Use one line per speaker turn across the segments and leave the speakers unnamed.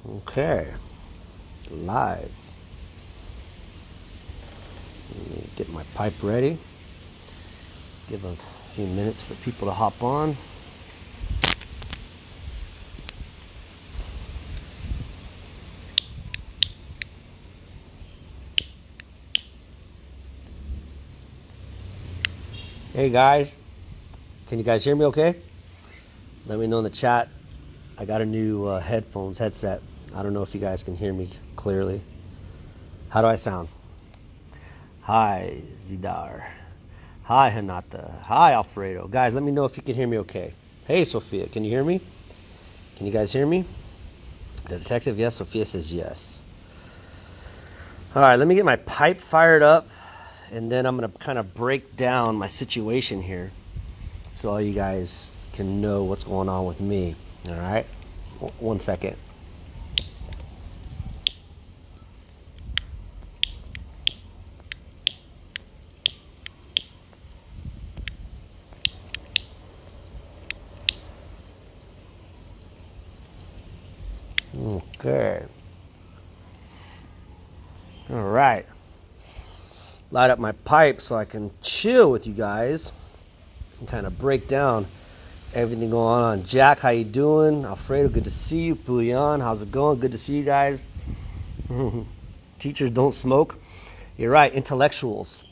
Okay, live. Let me get my pipe ready. Give a few minutes for people to hop on. Hey guys, can you guys hear me okay? Let me know in the chat. I got a new headset. I don't know if you guys can hear me clearly. How do I sound? Hi, Zidar. Hi, Hanata. Hi, Alfredo. Guys, let me know if you can hear me okay. Hey, Sophia, can you hear me? Can you guys hear me? The detective, yes. Sophia says yes. All right, let me get my pipe fired up, and then I'm going to kind of break down my situation here so all you guys can know what's going on with me. All right? One second. Okay. All right. Light up my pipe so I can chill with you guys and kind of break down everything going on. Jack, how you doing? Alfredo, good to see you. Bouillon, how's it going? Good to see you guys. Teachers don't smoke. You're right. Intellectuals,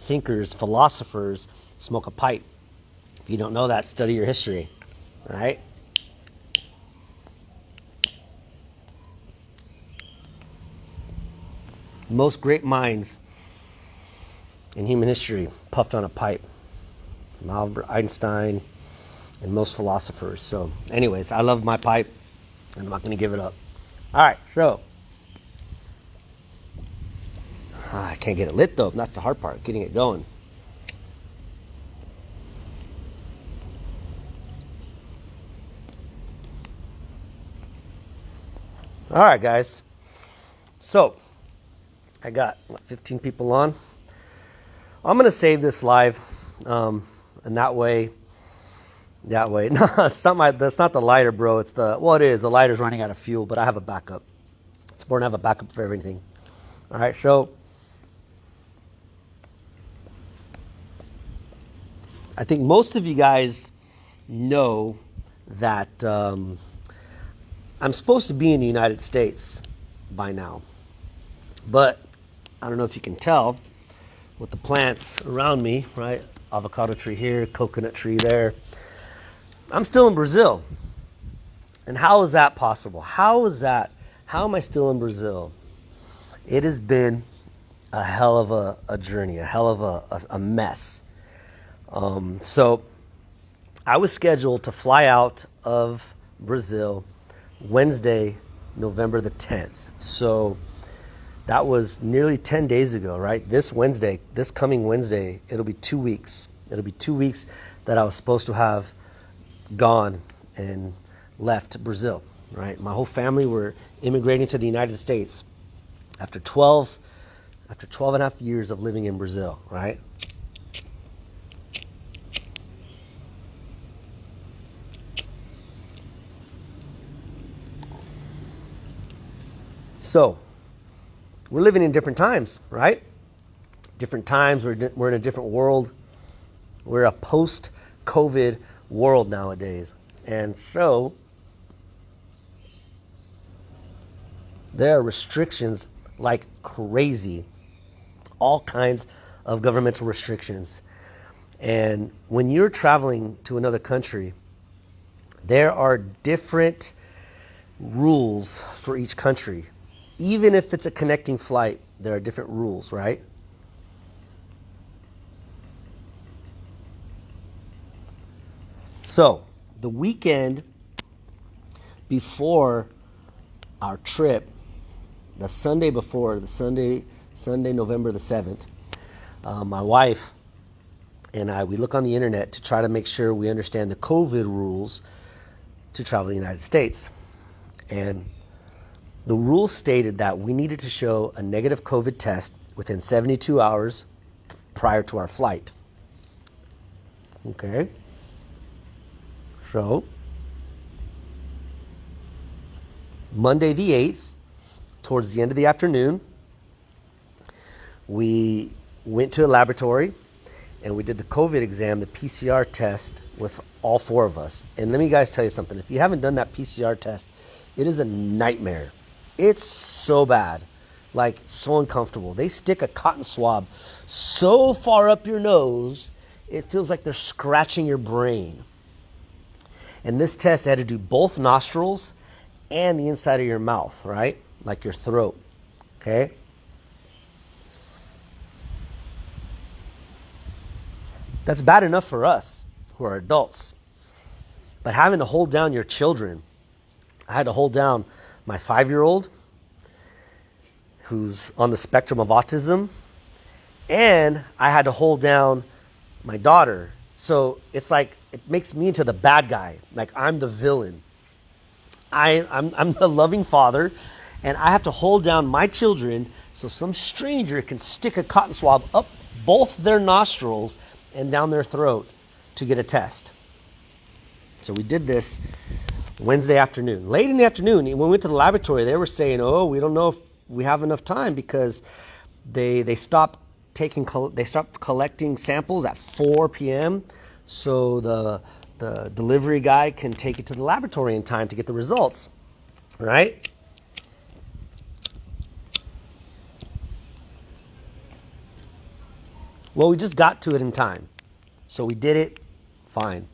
thinkers, philosophers smoke a pipe. If you don't know that, study your history. All right? Most great minds in human history puffed on a pipe. Albert Einstein and most philosophers. So anyways, I love my pipe and I'm not going to give it up. All right, so I can't get it lit though. That's the hard part, getting it going. All right, guys. So I got 15 people on. I'm going to save this live, and that way. No, it's not that's not the lighter, bro. It's it is. The lighter's running out of fuel, but I have a backup. It's important to have a backup for everything. All right, so I think most of you guys know that I'm supposed to be in the United States by now, but I don't know if you can tell with the plants around me, right? Avocado tree here, coconut tree there. I'm still in Brazil. And how is that possible? How am I still in Brazil? It has been a hell of a journey, a hell of a mess. So I was scheduled to fly out of Brazil Wednesday, November the 10th. So that was nearly 10 days ago, right? This coming Wednesday, it'll be 2 weeks. It'll be 2 weeks that I was supposed to have gone and left Brazil, right? My whole family were immigrating to the United States after 12 and a half years of living in Brazil, right? So we're living in different times, right? Different times. We're in a different world. We're a post-COVID world nowadays. And so there are restrictions like crazy. All kinds of governmental restrictions. And when you're traveling to another country, there are different rules for each country. Even if it's a connecting flight, there are different rules, right? So, the weekend before our trip, the Sunday before, Sunday, November the 7th, my wife and I, we look on the internet to try to make sure we understand the COVID rules to travel to the United States. And the rules stated that we needed to show a negative COVID test within 72 hours prior to our flight. Okay? So, Monday the 8th, towards the end of the afternoon, we went to a laboratory and we did the COVID exam, the PCR test with all four of us. And let me guys tell you something. If you haven't done that PCR test, it is a nightmare. It's so bad, like so uncomfortable. They stick a cotton swab so far up your nose, it feels like they're scratching your brain. And this test had to do both nostrils and the inside of your mouth, right? Like your throat, okay? That's bad enough for us who are adults. But having to hold down your children, I had to hold down my 5-year-old who's on the spectrum of autism, and I had to hold down my daughter. So it's like, it makes me into the bad guy. Like I'm the villain. I'm the loving father, and I have to hold down my children so some stranger can stick a cotton swab up both their nostrils and down their throat to get a test. So we did this Wednesday afternoon. Late in the afternoon, when we went to the laboratory, they were saying, oh, we don't know if we have enough time because they stopped collecting samples at 4 p.m. so the delivery guy can take it to the laboratory in time to get the results, right? Well, we just got to it in time. So we did it, fine.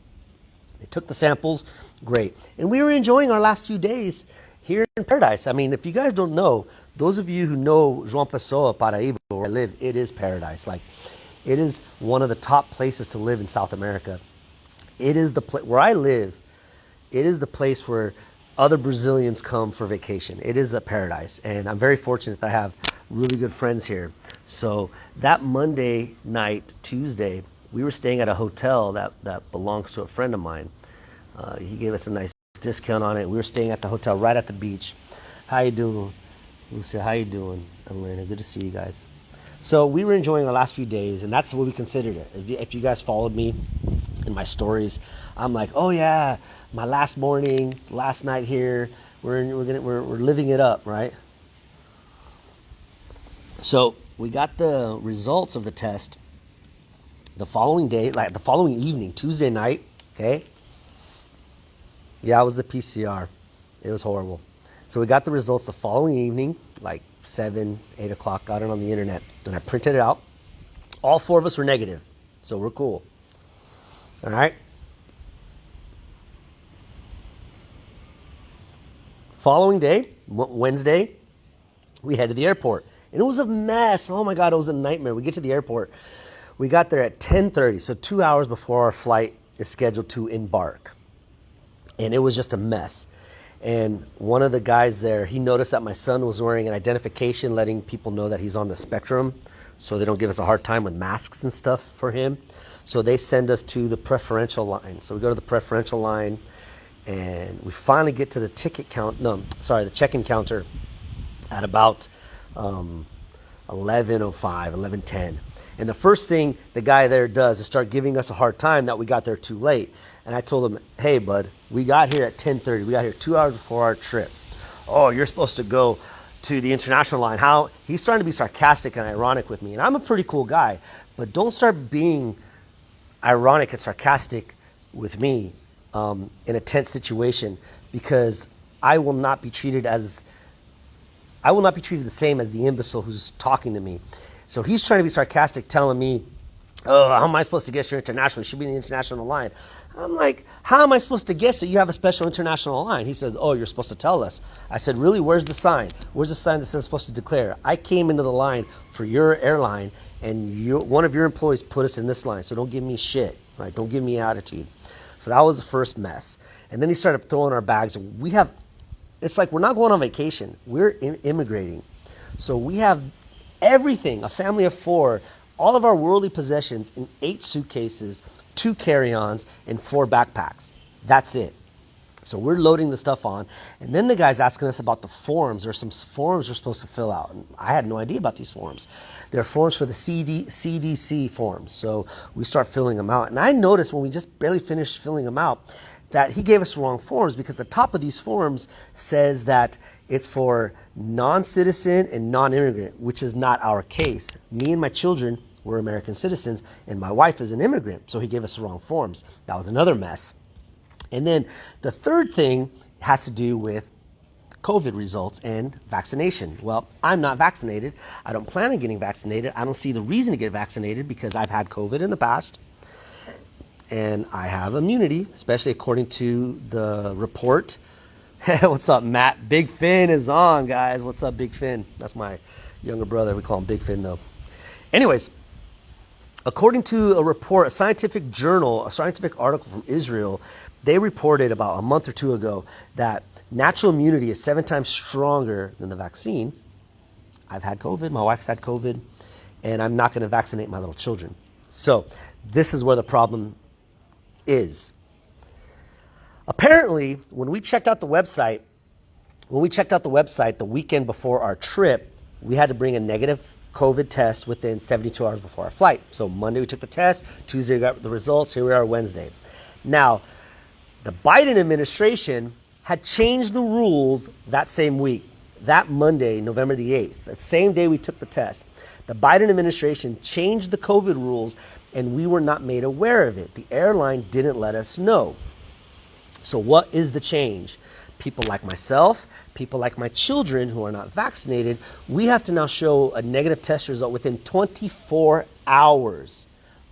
They took the samples, great. And we were enjoying our last few days here in paradise. I mean, if you guys don't know, those of you who know João Pessoa, Paraíba, where I live, it is paradise. Like, it is one of the top places to live in South America. It is the place where I live. It is the place where other Brazilians come for vacation. It is a paradise. And I'm very fortunate that I have really good friends here. So that Monday night, Tuesday, we were staying at a hotel that belongs to a friend of mine. He gave us a nice discount on it. We were staying at the hotel right at the beach. How you doing, Lucia? How you doing, Elena? Good to see you guys. So we were enjoying our last few days, and that's what we considered it. If you guys followed me in my stories, I'm like, oh yeah, my last morning, last night here. We're living it up, right? So we got the results of the test the following day, like the following evening, Tuesday night, okay? Yeah, it was the PCR. It was horrible. So we got the results the following evening, like 7, 8 o'clock, got it on the internet, and I printed it out. All four of us were negative, so we're cool. All right? Following day, Wednesday, we head to the airport. And it was a mess. Oh my God, it was a nightmare. We get to the airport. We got there at 10:30, so 2 hours before our flight is scheduled to embark. And it was just a mess. And one of the guys there, he noticed that my son was wearing an identification letting people know that he's on the spectrum so they don't give us a hard time with masks and stuff for him. So they send us to the preferential line. So we go to the preferential line and we finally get to the the check-in counter at about 11:05, 11:10. And the first thing the guy there does is start giving us a hard time that we got there too late. And I told him, hey, bud, we got here at 10:30. We got here 2 hours before our trip. Oh, you're supposed to go to the international line. How? He's trying to be sarcastic and ironic with me. And I'm a pretty cool guy. But don't start being ironic and sarcastic with me in a tense situation, because I will not be treated the same as the imbecile who's talking to me. So he's trying to be sarcastic, telling me, oh, how am I supposed to guess you're international? You should be in the international line. I'm like, how am I supposed to guess that you have a special international line? He says, oh, you're supposed to tell us. I said, really? Where's the sign? Where's the sign that says supposed to declare? I came into the line for your airline, and one of your employees put us in this line, so don't give me shit, right? Don't give me attitude. So that was the first mess. And then he started throwing our bags. It's like we're not going on vacation. We're immigrating. So we have everything, a family of 4, all of our worldly possessions in 8 suitcases, 2 carry-ons, and 4 backpacks. That's it. So we're loading the stuff on. And then the guy's asking us about the forms. There's some forms we're supposed to fill out. And I had no idea about these forms. They're forms for the CDC forms. So we start filling them out. And I noticed when we just barely finished filling them out that he gave us the wrong forms, because the top of these forms says that it's for non-citizen and non-immigrant, which is not our case. Me and my children were American citizens, and my wife is an immigrant, so he gave us the wrong forms. That was another mess. And then the third thing has to do with COVID results and vaccination. Well, I'm not vaccinated. I don't plan on getting vaccinated. I don't see the reason to get vaccinated because I've had COVID in the past and I have immunity, especially according to the report. What's up, Matt? Big Finn is on, guys. What's up, Big Finn? That's my younger brother. We call him Big Finn, though. Anyways, according to a report, a scientific journal, a scientific article from Israel, they reported about a month or two ago that natural immunity is 7 times stronger than the vaccine. I've had COVID. My wife's had COVID. And I'm not going to vaccinate my little children. So this is where the problem is. Apparently, when we checked out the website the weekend before our trip, we had to bring a negative COVID test within 72 hours before our flight. So Monday we took the test, Tuesday we got the results, here we are Wednesday. Now, the Biden administration had changed the rules that same week, that Monday, November the 8th, the same day we took the test. The Biden administration changed the COVID rules and we were not made aware of it. The airline didn't let us know. So what is the change? People like myself, people like my children who are not vaccinated, we have to now show a negative test result within 24 hours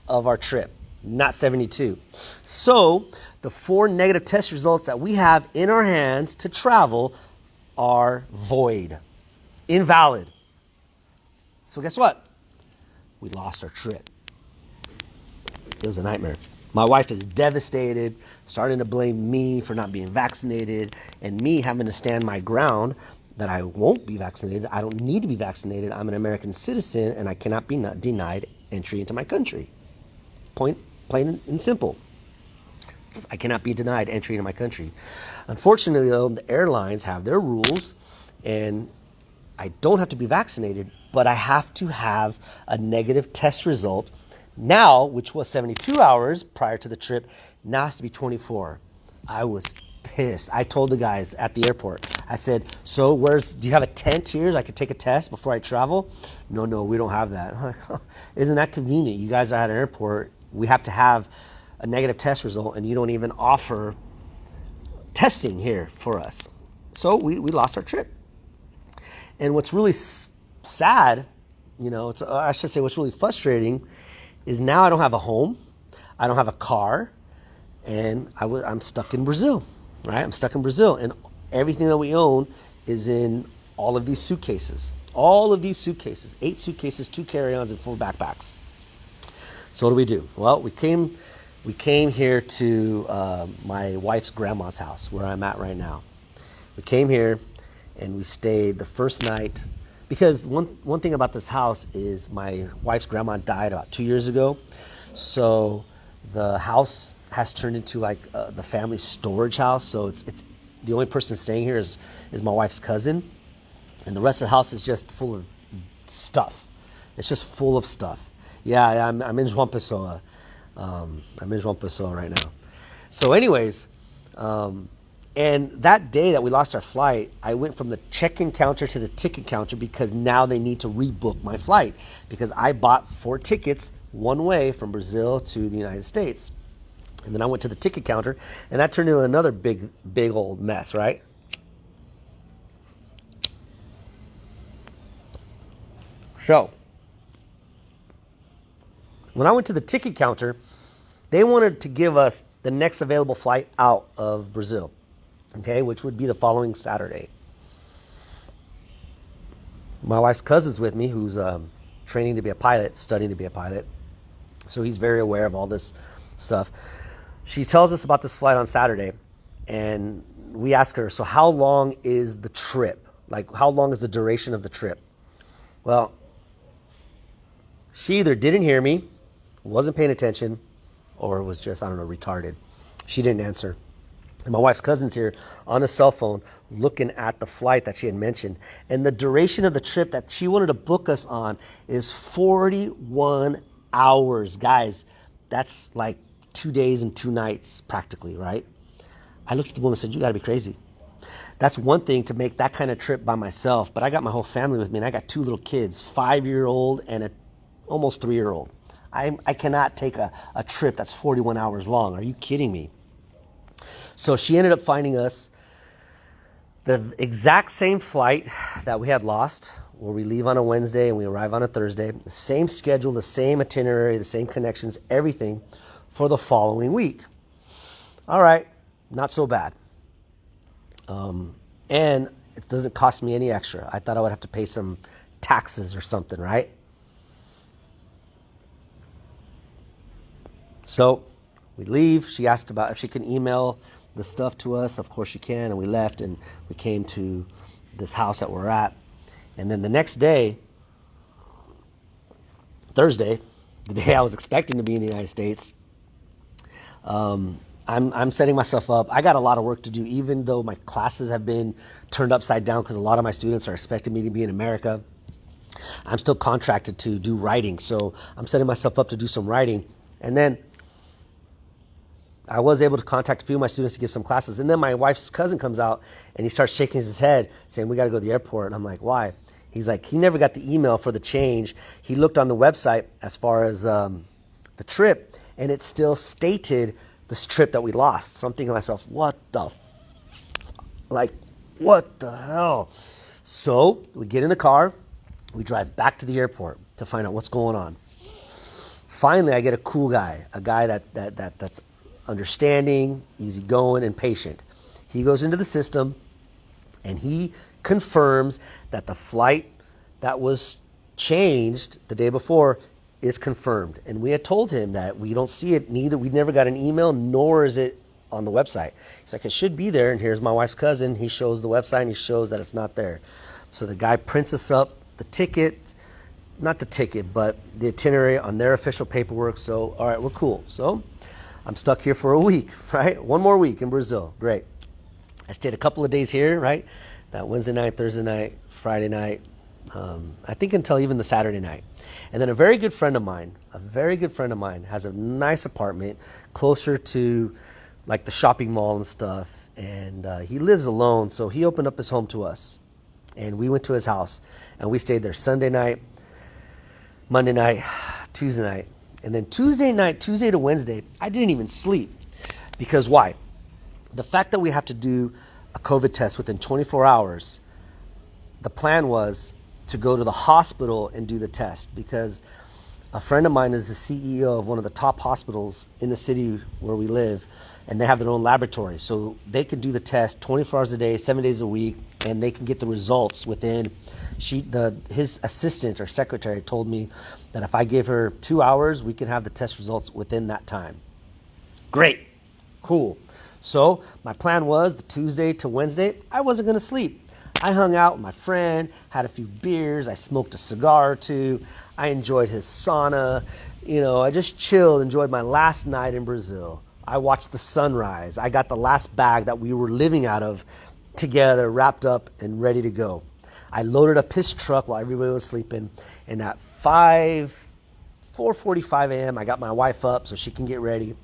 of our trip, not 72. So the 4 negative test results that we have in our hands to travel are void, invalid. So guess what? We lost our trip. It was a nightmare. My wife is devastated, starting to blame me for not being vaccinated, and me having to stand my ground that I won't be vaccinated. I don't need to be vaccinated. I'm an American citizen, and I cannot be denied entry into my country. Plain and simple. I cannot be denied entry into my country. Unfortunately, though, the airlines have their rules, and I don't have to be vaccinated, but I have to have a negative test result now, which was 72 hours prior to the trip, now has to be 24. I was pissed. I told the guys at the airport, I said, so do you have a tent here so I could take a test before I travel? No, we don't have that. I'm like, isn't that convenient? You guys are at an airport. We have to have a negative test result, and you don't even offer testing here for us. So we lost our trip. And what's really sad, I should say what's really frustrating is now I don't have a home, I don't have a car, and I'm stuck in Brazil, right? I'm stuck in Brazil, and everything that we own is in all of these suitcases. All of these suitcases, 8 suitcases, 2 carry-ons, and 4 backpacks. So what do? Well, we came here to my wife's grandma's house, where I'm at right now. We came here, and we stayed the first night. Because one thing about this house is my wife's grandma died about 2 years ago. So the house has turned into like the family storage house. So it's the only person staying here is my wife's cousin. And the rest of the house is just full of stuff. It's just full of stuff. Yeah, I'm in João Pessoa. I'm in João Pessoa right now. So anyways, and that day that we lost our flight, I went from the check-in counter to the ticket counter because now they need to rebook my flight because I bought 4 tickets one way from Brazil to the United States. And then I went to the ticket counter, and that turned into another big old mess, right? So, when I went to the ticket counter, they wanted to give us the next available flight out of Brazil. Okay, which would be the following Saturday. My wife's cousin's with me, who's training to be a pilot, studying to be a pilot. So he's very aware of all this stuff. She tells us about this flight on Saturday, and we ask her, so how long is the trip? Like, how long is the duration of the trip? Well, she either didn't hear me, wasn't paying attention, or was just, retarded. She didn't answer. And my wife's cousin's here on a cell phone looking at the flight that she had mentioned. And the duration of the trip that she wanted to book us on is 41 hours. Guys, that's like 2 days and 2 nights practically, right? I looked at the woman and said, you got to be crazy. That's one thing to make that kind of trip by myself, but I got my whole family with me, and I got 2 little kids, 5-year-old and a almost 3-year-old. I cannot take a trip that's 41 hours long. Are you kidding me? So she ended up finding us the exact same flight that we had lost, where we leave on a Wednesday and we arrive on a Thursday. The same schedule, the same itinerary, the same connections, everything for the following week. All right, not so bad. And it doesn't cost me any extra. I thought I would have to pay some taxes or something, right? So we leave. She asked about if she can email the stuff to us. Of course she can. And we left and we came to this house that we're at. And then the next day, Thursday, the day I was expecting to be in the United States, I'm setting myself up. I got a lot of work to do, even though my classes have been turned upside down because a lot of my students are expecting me to be in America. I'm still contracted to do writing, so I'm setting myself up to do some writing. And then I was able to contact a few of my students to give some classes. And then my wife's cousin comes out and he starts shaking his head saying, we got to go to the airport. And I'm like, why? He's like, he never got the email for the change. He looked on the website as far as the trip, and it still stated this trip that we lost. So I'm thinking to myself, what the hell? So we get in the car, we drive back to the airport to find out what's going on. Finally, I get a cool guy, a guy that's understanding, easygoing, and patient. He goes into the system and he confirms that the flight that was changed the day before is confirmed. And we had told him that we don't see it, neither. We never got an email, nor is it on the website. He's like, it should be there. And here's my wife's cousin. He shows the website and he shows that it's not there. So the guy prints us up the ticket, not the ticket, but the itinerary on their official paperwork. So, all right, we're cool. So I'm stuck here for a week, right? One more week in Brazil. Great. I stayed a couple of days here, right? That Wednesday night, Thursday night, Friday night, I think until even the Saturday night. And then a very good friend of mine has a nice apartment closer to like the shopping mall and stuff. And he lives alone, so he opened up his home to us. And we went to his house and we stayed there Sunday night, Monday night, Tuesday night. And then Tuesday to Wednesday, I didn't even sleep. Because why? The fact that we have to do a COVID test within 24 hours, the plan was to go to the hospital and do the test, because a friend of mine is the CEO of one of the top hospitals in the city where we live, and they have their own laboratory. So they can do the test 24 hours a day, 7 days a week, and they can get the results within. His assistant or secretary told me that if I give her 2 hours, we can have the test results within that time. Great. Cool. So my plan was the Tuesday to Wednesday, I wasn't going to sleep. I hung out with my friend, had a few beers, I smoked a cigar or two, I enjoyed his sauna, I just chilled, enjoyed my last night in Brazil. I watched the sunrise. I got the last bag that we were living out of together, wrapped up and ready to go. I loaded up his truck while everybody was sleeping, and at 4:45 a.m., I got my wife up so she can get ready.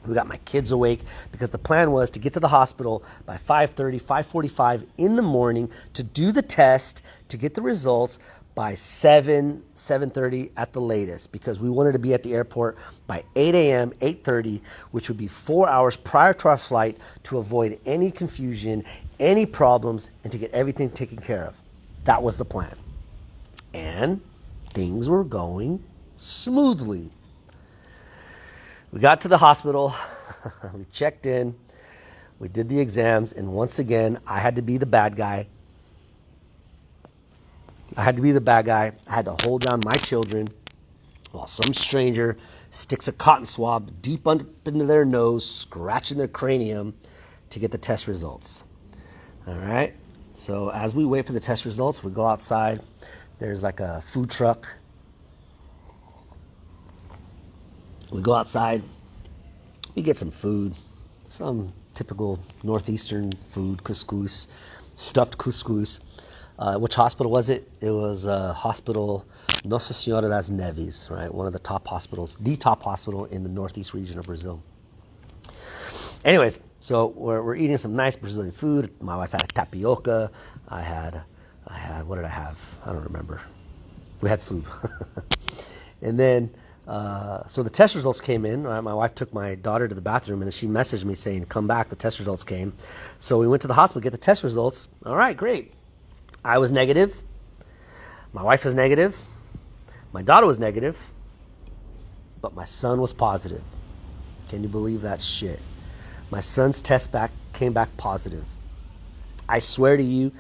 We got my kids awake because the plan was to get to the hospital by 5:30, 5:45 in the morning to do the test, to get the results by 7:30 at the latest, because we wanted to be at the airport by 8 a.m., 8:30, which would be 4 hours prior to our flight, to avoid any confusion, any problems, and to get everything taken care of. That was the plan. And things were going smoothly. We got to the hospital, we checked in, we did the exams, and once again, I had to be the bad guy. I had to hold down my children while some stranger sticks a cotton swab deep up into their nose, scratching their cranium to get the test results. All right? So as we wait for the test results, we go outside. There's like a food truck. We go outside, we get some food, some typical northeastern food, couscous, stuffed couscous. Which hospital was it? It was Hospital Nossa Senhora das Neves, right? One of the top hospitals, the top hospital in the northeast region of Brazil. Anyways, So we're eating some nice Brazilian food. My wife had a tapioca. I had, what did I have? I don't remember. We had food. And then, so the test results came in. Right? My wife took my daughter to the bathroom, and then she messaged me saying, come back, the test results came. So we went to the hospital to get the test results. All right, great. I was negative. My wife was negative. My daughter was negative. But my son was positive. Can you believe that shit? My son's test came back positive. I swear to you,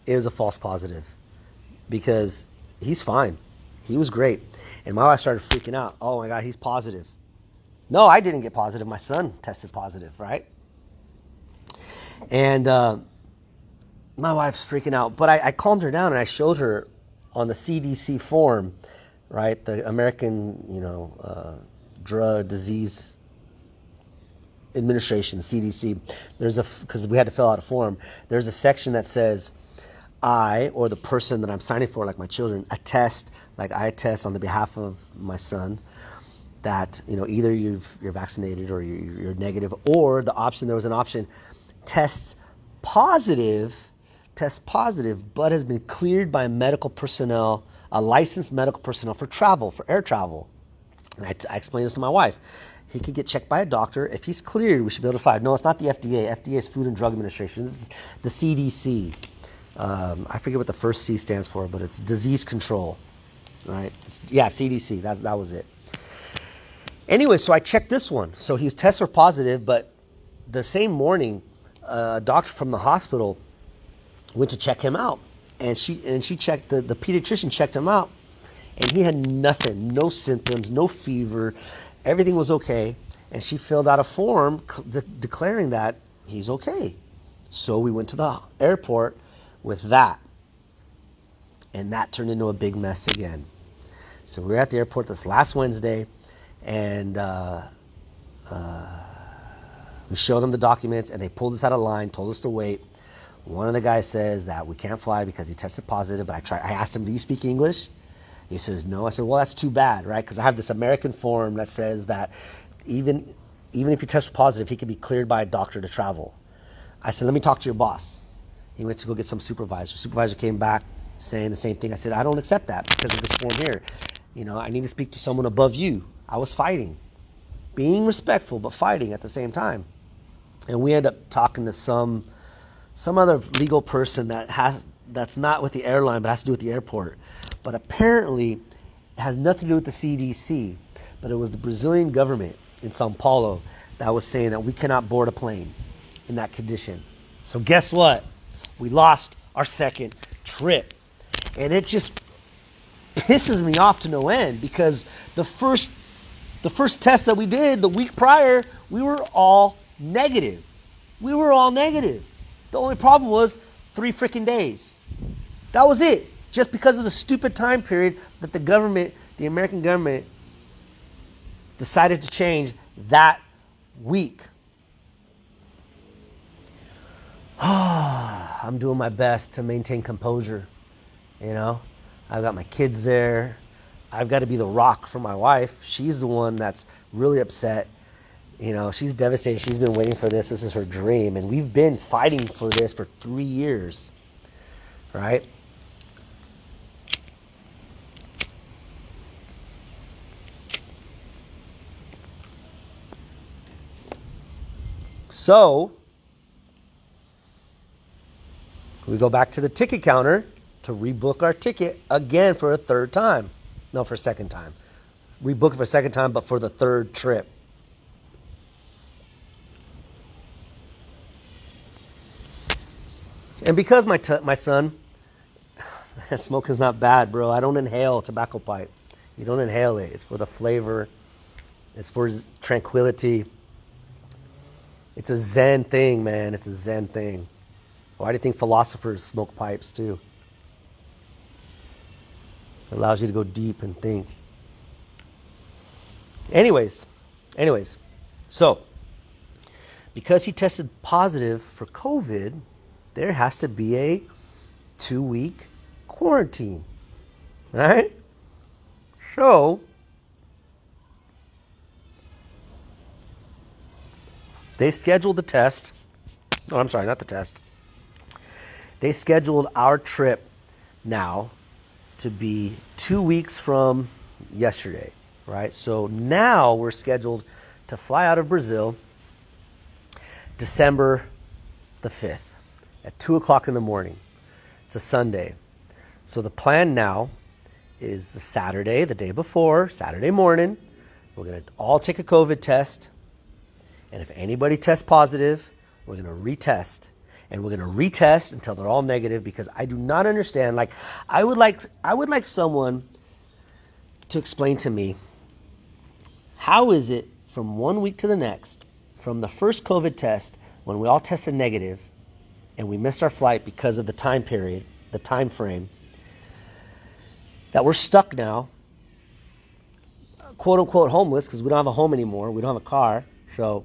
it was a false positive. Because he's fine. He was great. And my wife started freaking out. Oh my God, he's positive. No, I didn't get positive. My son tested positive, right? And my wife's freaking out. But I calmed her down and I showed her on the CDC form, right? The American, Drug Disease Administration, CDC. Because we had to fill out a form. There's a section that says, I, or the person that I'm signing for, like my children, attest, like I attest on the behalf of my son that, either you're vaccinated or you're negative, or there was an option, test positive, but has been cleared by medical personnel, a licensed medical personnel for travel, for air travel. And I explained this to my wife. He could get checked by a doctor. If he's cleared, we should be able to fly. No, it's not the FDA. FDA is Food and Drug Administration. This is the CDC. I forget what the first C stands for, but it's disease control, right? CDC. That was it. Anyway, so I checked this one. So he was tested positive, but the same morning, a doctor from the hospital went to check him out, and she checked the pediatrician checked him out, and he had nothing, no symptoms, no fever, everything was okay, and she filled out a form declaring that he's okay. So we went to the airport with that, and that turned into a big mess again. So we were at the airport this last Wednesday, and we showed them the documents, and they pulled us out of line, told us to wait. One of the guys says that we can't fly because he tested positive, but I asked him, do you speak English? He says no. I said, well, that's too bad, right? Because I have this American form that says that even if you test positive, he can be cleared by a doctor to travel. I said, let me talk to your boss. He went to go get some supervisor. Supervisor came back saying the same thing. I said, I don't accept that because of this form here. I need to speak to someone above you. I was fighting, being respectful, but fighting at the same time. And we end up talking to some other legal person that's not with the airline, but has to do with the airport. But apparently, it has nothing to do with the CDC, but it was the Brazilian government in Sao Paulo that was saying that we cannot board a plane in that condition. So guess what? We lost our second trip. And it just pisses me off to no end because the first test that we did the week prior, we were all negative. The only problem was 3 freaking days. That was it. Just because of the stupid time period that the American government decided to change that week. I'm doing my best to maintain composure. I've got my kids there. I've got to be the rock for my wife. She's the one that's really upset. She's devastated. She's been waiting for this. This is her dream. And we've been fighting for this for 3 years. Right? So, we go back to the ticket counter to rebook our ticket again for a third time. No, for a second time. Rebook it for a second time, but for the third trip. And because my son, smoking's not bad, bro. I don't inhale tobacco pipe. You don't inhale it. It's for the flavor. It's for tranquility. It's a Zen thing, man. It's a Zen thing. Why do you think philosophers smoke pipes too? It allows you to go deep and think. Anyways, so because he tested positive for COVID, there has to be a 2-week quarantine, right? So They scheduled the test. Oh, I'm sorry, not the test. They scheduled our trip now to be 2 weeks from yesterday, right? So now we're scheduled to fly out of Brazil December the 5th at 2 o'clock in the morning. It's a Sunday. So the plan now is the Saturday, the day before, Saturday morning, we're going to all take a COVID test. And if anybody tests positive, we're going to retest. And we're going to retest until they're all negative, because I do not understand. Like, I would like someone to explain to me, how is it from 1 week to the next, from the first COVID test when we all tested negative and we missed our flight because of the time period, the time frame, that we're stuck now, quote unquote homeless, because we don't have a home anymore, we don't have a car, so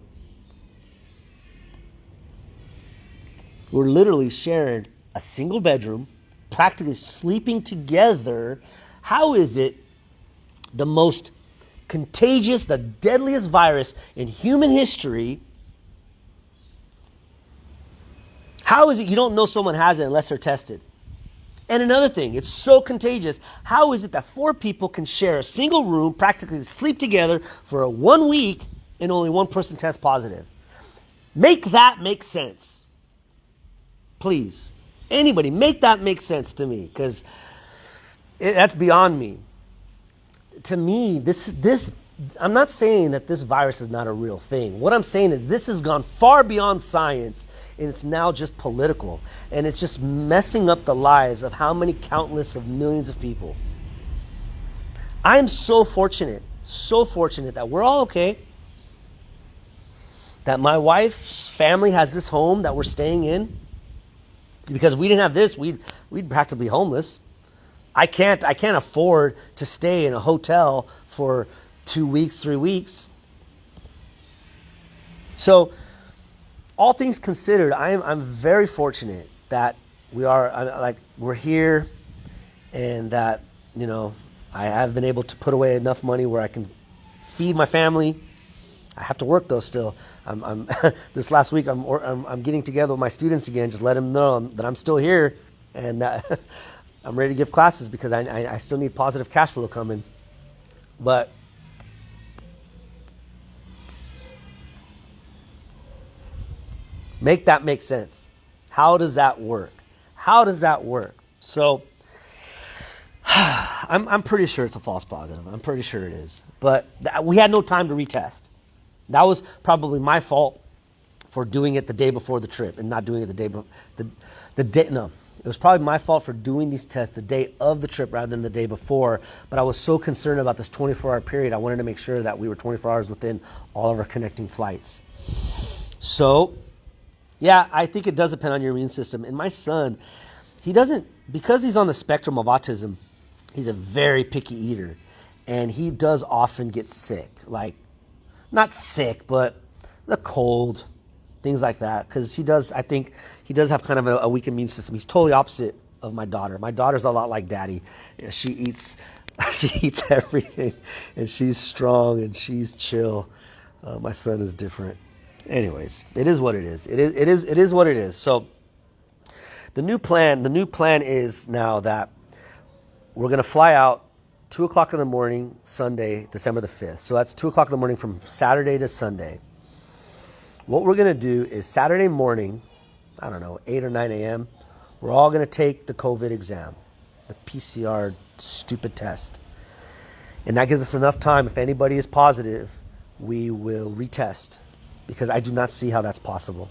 we're literally sharing a single bedroom, practically sleeping together. How is it the most contagious, the deadliest virus in human history? How is it you don't know someone has it unless they're tested? And another thing, it's so contagious. How is it that 4 people can share a single room, practically sleep together for a 1 week, and only one person tests positive? Make that make sense. Please. Anybody, make that make sense to me, because that's beyond me. To me, this I'm not saying that this virus is not a real thing. What I'm saying is this has gone far beyond science, and it's now just political. And it's just messing up the lives of how many countless of millions of people. I am so fortunate that we're all okay. That my wife's family has this home that we're staying in. Because we didn't have this, we'd practically homeless. I can't afford to stay in a hotel for 2 weeks, 3 weeks. So, all things considered, I'm very fortunate that we're here, and that, you know, I have been able to put away enough money where I can feed my family. I have to work though still. I'm this last week I'm getting together with my students again, just let them know that I'm still here, and I'm ready to give classes, because I still need positive cash flow coming. But make that make sense. How does that work? How does that work? So I'm pretty sure it's a false positive. I'm pretty sure it is. But we had no time to retest. That was probably my fault for doing it the day before the trip and not doing it the day before. It was probably my fault for doing these tests the day of the trip rather than the day before. But I was so concerned about this 24-hour period, I wanted to make sure that we were 24 hours within all of our connecting flights. So, yeah, I think it does depend on your immune system. And my son, because he's on the spectrum of autism, he's a very picky eater. And he does often get sick. Like, not sick, but the cold, things like that. Because I think he does have kind of a weak immune system. He's totally opposite of my daughter. My daughter's a lot like Daddy. She eats everything, and she's strong and she's chill. My son is different. Anyways, it is what it is. It is what it is. So the new plan is now that we're going to fly out 2 o'clock in the morning, Sunday, December the 5th. So that's 2 o'clock in the morning from Saturday to Sunday. What we're going to do is Saturday morning, I don't know, 8 or 9 a.m., we're all going to take the COVID exam, the PCR stupid test. And that gives us enough time. If anybody is positive, we will retest, because I do not see how that's possible.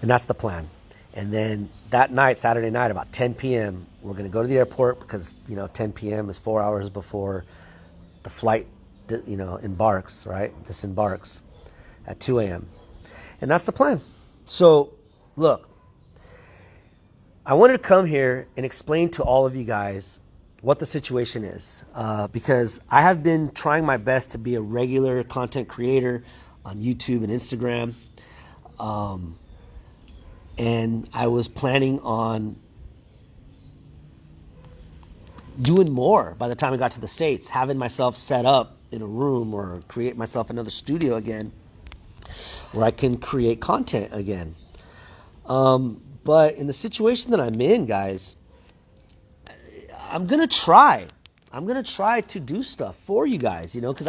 And that's the plan. And then that night, Saturday night, about 10 p.m., we're going to go to the airport, because, 10 p.m. is 4 hours before the flight, embarks, right? Disembarks at 2 a.m. And that's the plan. So, look, I wanted to come here and explain to all of you guys what the situation is, because I have been trying my best to be a regular content creator on YouTube and Instagram. And I was planning on doing more by the time I got to the States, having myself set up in a room or create myself another studio again. where I can create content again. But in the situation that I'm in, guys, I'm gonna try. I'm gonna try to do stuff for you guys, because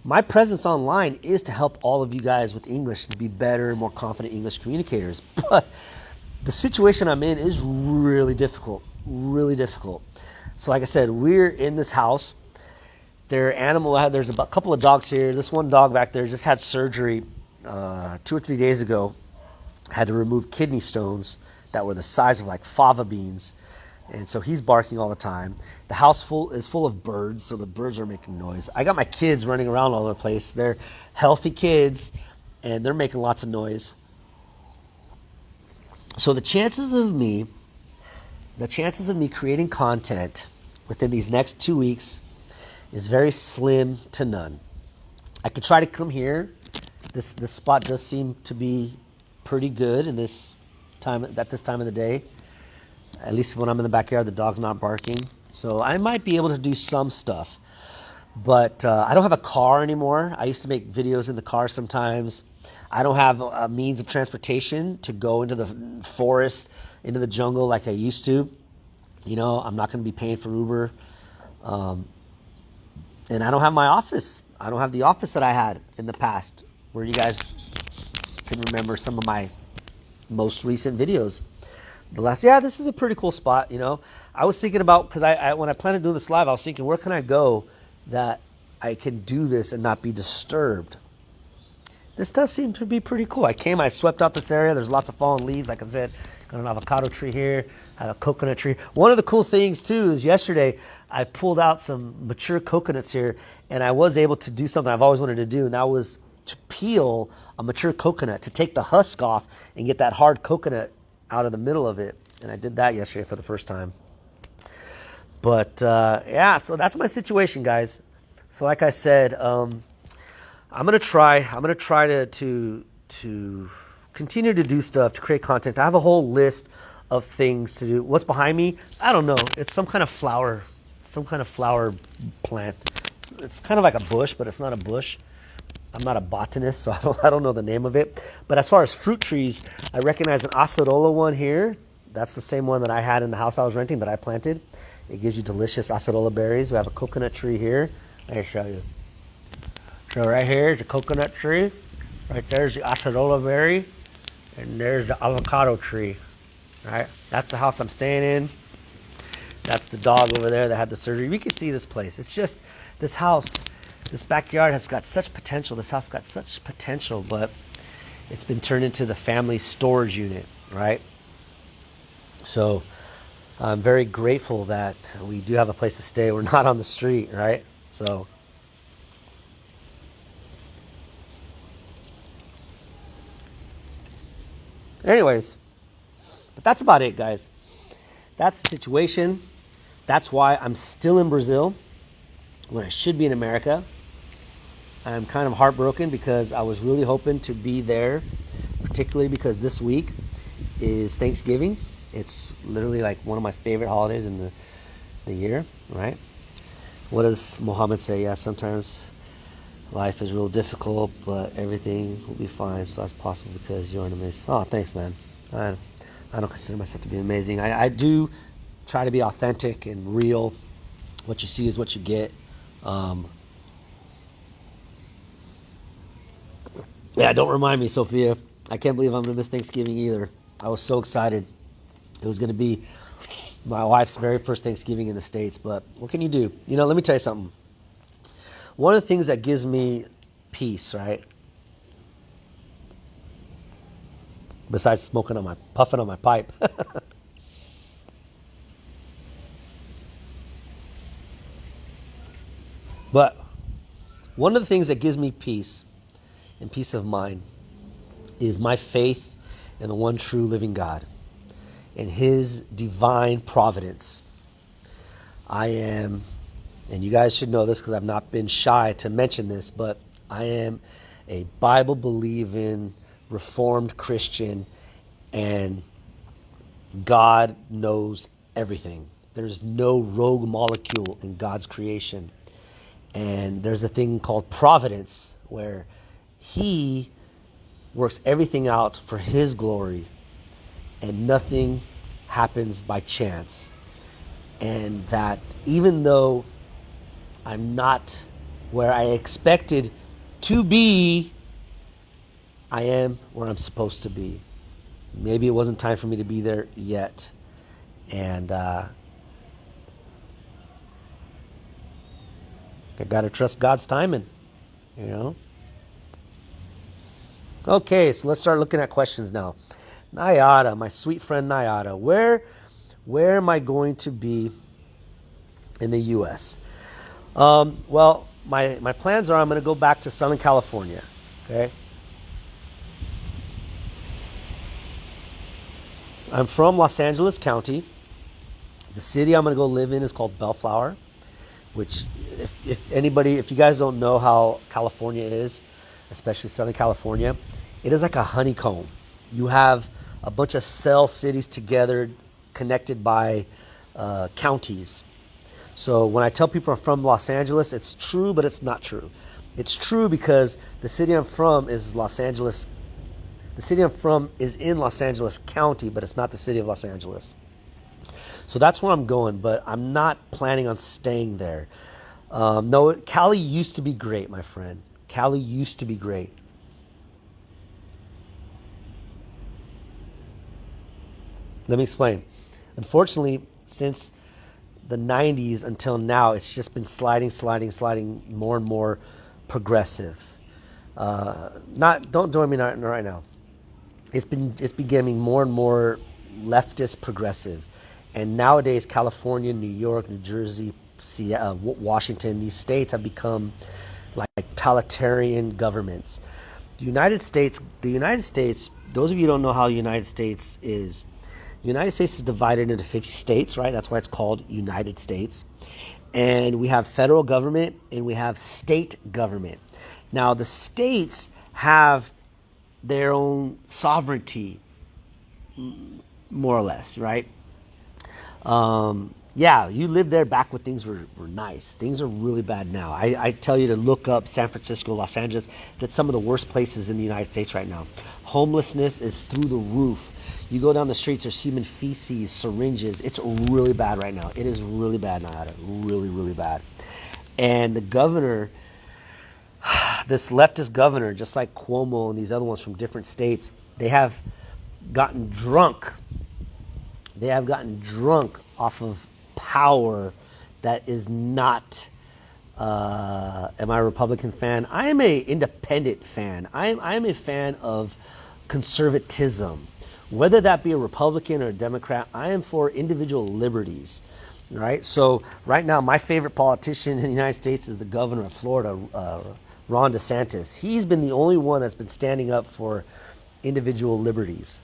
my presence online is to help all of you guys with English to be better, more confident English communicators. But the situation I'm in is really difficult, really difficult. So, like I said, we're in this house. There's a couple of dogs here. This one dog back there just had surgery 2 or 3 days ago. Had to remove kidney stones that were the size of like fava beans. And so he's barking all the time. The house is full of birds, so the birds are making noise. I got my kids running around all over the place. They're healthy kids, and they're making lots of noise. So the chances of me creating content within these next 2 weeks is very slim to none. I could try to come here. This spot does seem to be pretty good at this time of the day. At least when I'm in the backyard, the dog's not barking. So I might be able to do some stuff. But I don't have a car anymore. I used to make videos in the car sometimes. I don't have a means of transportation to go into the forest, into the jungle like I used to. I'm not going to be paying for Uber. And I don't have my office. I don't have the office that I had in the past, where you guys can remember some of my most recent videos. This is a pretty cool spot, I was thinking about, because when I planned to do this live, I was thinking, where can I go that I can do this and not be disturbed? This does seem to be pretty cool. I swept out this area. There's lots of fallen leaves, like I said. Got an avocado tree here, have a coconut tree. One of the cool things, too, is yesterday I pulled out some mature coconuts here, and I was able to do something I've always wanted to do, and that was to peel a mature coconut, to take the husk off and get that hard coconut out of the middle of it. And I did that yesterday for the first time. But so that's my situation, guys. So like I said, I'm gonna try to continue to do stuff, to create content. I have a whole list of things to do. What's behind me? I don't know. It's some kind of flower plant. It's kind of like a bush, but it's not a bush. I'm not a botanist, so I don't know the name of it. But as far as fruit trees, I recognize an acerola one here. That's the same one that I had in the house I was renting that I planted. It gives you delicious acerola berries. We have a coconut tree here. Let me show you. So right here is the coconut tree. Right there's the acerola berry. And there's the avocado tree. All right, that's the house I'm staying in. That's the dog over there that had the surgery. We can see this place. It's just this house. This backyard has got such potential. This house got such potential, but it's been turned into the family storage unit, right? So I'm very grateful that we do have a place to stay. We're not on the street, right? So anyways, but that's about it, guys. That's the situation. That's why I'm still in Brazil when I should be in America. I'm kind of heartbroken because I was really hoping to be there, particularly because this week is Thanksgiving. It's literally like one of my favorite holidays in the year, right? What does Muhammad say? Yeah, sometimes life is real difficult, but everything will be fine. So that's possible because you're an amazing. Oh, thanks, man. I don't consider myself to be amazing. I do try to be authentic and real. What you see is what you get. Yeah, don't remind me, Sophia. I can't believe I'm going to miss Thanksgiving either. I was so excited. It was going to be my wife's very first Thanksgiving in the States, but what can you do? Let me tell you something. One of the things that gives me peace, right? Besides puffing on my pipe. But one of the things that gives me peace and peace of mind is my faith in the one true living God and His divine providence. I am, and you guys should know this because I've not been shy to mention this, but I am a Bible-believing, Reformed Christian, and God knows everything. There's no rogue molecule in God's creation. And there's a thing called providence where He works everything out for His glory, and nothing happens by chance. And that even though I'm not where I expected to be, I am where I'm supposed to be. Maybe it wasn't time for me to be there yet. And I gotta trust God's timing, you know. Okay, so let's start looking at questions now. Nayada, my sweet friend Nayada, where am I going to be in the U.S.? Well, my plans are I'm going to go back to Southern California. Okay, I'm from Los Angeles County. The city I'm going to go live in is called Bellflower, which if you guys don't know how California is, especially Southern California, it is like a honeycomb. You have a bunch of cell cities together, connected by counties. So when I tell people I'm from Los Angeles, it's true, but it's not true. It's true because the city I'm from is Los Angeles. The city I'm from is in Los Angeles County, but it's not the city of Los Angeles. So that's where I'm going, but I'm not planning on staying there. No, Cali used to be great, my friend. Cali used to be great. Let me explain. Unfortunately, since the 90s until now, it's just been sliding more and more progressive. Don't join me right now. It's becoming more and more leftist progressive. And nowadays, California, New York, New Jersey, Seattle, Washington, these states have become like totalitarian governments. The United States, those of you who don't know how the United States is, the United States is divided into 50 states, right? That's why it's called United States. And we have federal government and we have state government. Now, the states have their own sovereignty, more or less, right? Yeah, you lived there back when things were nice. Things are really bad now. I tell you to look up San Francisco, Los Angeles. That's some of the worst places in the United States right now. Homelessness is through the roof. You go down the streets, there's human feces, syringes. It's really bad right now. It is really bad now. Really, really bad. And the governor, this leftist governor, just like Cuomo and these other ones from different states, they have gotten drunk. They have gotten drunk off of power that is not. Am I a Republican fan? I am a independent fan. I am a fan of conservatism. Whether that be a Republican or a Democrat, I am for individual liberties. Right? So right now, my favorite politician in the United States is the governor of Florida, Ron DeSantis. He's been the only one that's been standing up for individual liberties.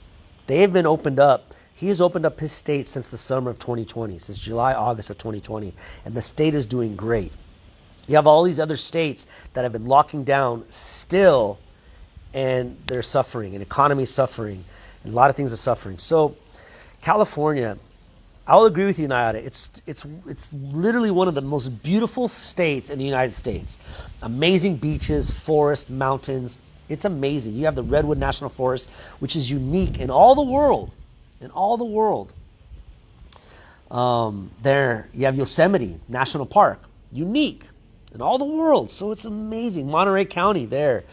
They've been opened up. He has opened up his state since the summer of 2020, since July, August of 2020, and the state is doing great. You have all these other states that have been locking down still, and they're suffering, and economy is suffering, and a lot of things are suffering. So California, I'll agree with you, Nayada. It's literally one of the most beautiful states in the United States. Amazing beaches, forests, mountains. It's amazing. You have the Redwood National Forest, which is unique in all the world. In all the world. There, you have Yosemite National Park. Unique in all the world. So it's amazing. Monterey County there,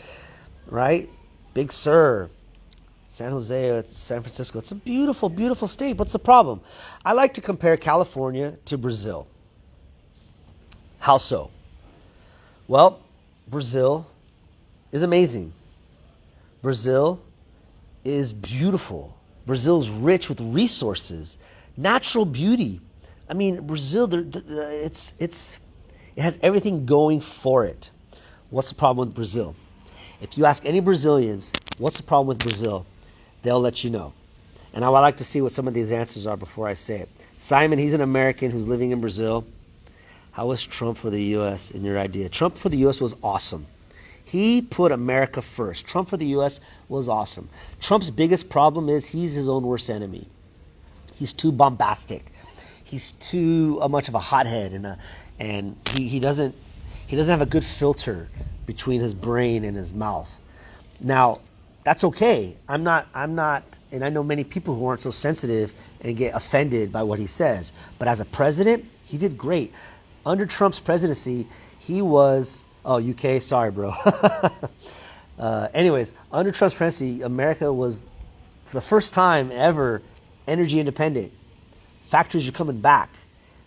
right? Big Sur, San Jose, San Francisco. It's a beautiful, beautiful state. What's the problem? I like to compare California to Brazil. How so? Well, Brazil is amazing. Brazil is beautiful. Brazil's rich with resources, natural beauty. I mean, Brazil, it has everything going for it. What's the problem with Brazil? If you ask any Brazilians, what's the problem with Brazil? They'll let you know. And I would like to see what some of these answers are before I say it. Simon, he's an American who's living in Brazil. How was Trump for the U.S. in your idea? Trump for the U.S. was awesome. He put America first. Trump for the U.S. was awesome. Trump's biggest problem is he's his own worst enemy. He's too bombastic. He's too much of a hothead, and he doesn't have a good filter between his brain and his mouth. Now, that's okay. I'm not, and I know many people who aren't so sensitive and get offended by what he says. But as a president, he did great. Under Trump's presidency, he was, oh, UK, sorry, bro. Anyways, under Trump's presidency, America was, for the first time ever, energy independent. Factories are coming back.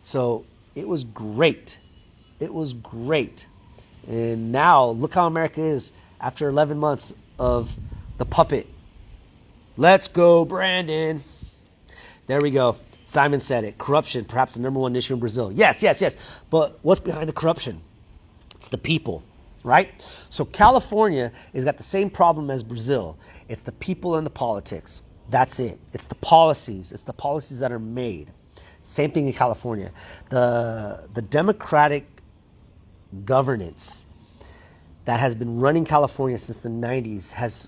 So it was great. It was great. And now, look how America is after 11 months of the puppet. Let's go, Brandon. There we go. Simon said it. Corruption, perhaps the number one issue in Brazil. Yes, yes, yes. But what's behind the corruption? It's the people, right? So California has got the same problem as Brazil. It's the people and the politics. That's it. It's the policies. It's the policies that are made. Same thing in California. The democratic governance that has been running California since the 90s has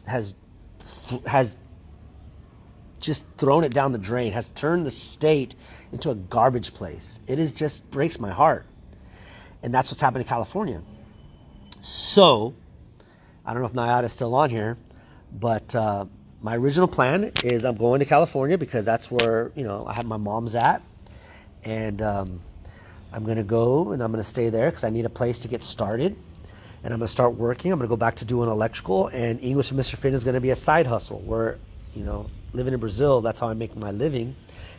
just thrown it down the drain, has turned the state into a garbage place. It is just breaks my heart. And that's what's happening in California. So, I don't know if Nayada's still on here, but my original plan is I'm going to California because that's where, I have my mom's at. And I'm going to go and I'm going to stay there because I need a place to get started. And I'm going to start working. I'm going to go back to doing electrical. And English with Mr. Finn is going to be a side hustle where, living in Brazil, that's how I make my living,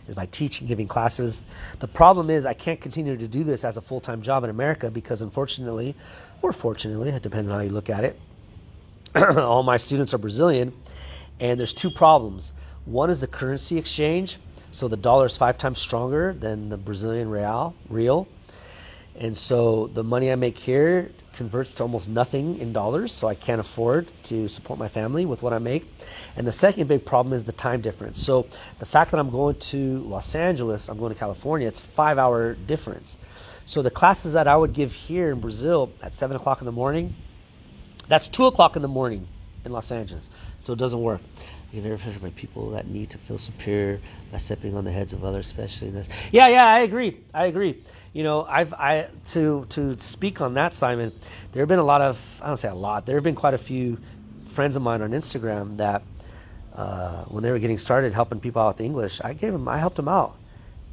is by teaching, giving classes. The problem is I can't continue to do this as a full-time job in America because unfortunately, or fortunately, it depends on how you look at it, all my students are Brazilian. And there's two problems. One is the currency exchange. So the dollar is 5 times stronger than the Brazilian real. And so the money I make here converts to almost nothing in dollars. So I can't afford to support my family with what I make. And the second big problem is the time difference. So the fact that I'm going to Los Angeles, I'm going to California, it's a 5-hour difference. So the classes that I would give here in Brazil at 7 o'clock in the morning, that's 2 o'clock in the morning in Los Angeles. So it doesn't work. You're very frustrated by people that need to feel superior by stepping on the heads of others, especially in this. Yeah, I agree. To speak on that, Simon, there have been I don't say a lot, there have been quite a few friends of mine on Instagram that when they were getting started helping people out with English, I helped them out.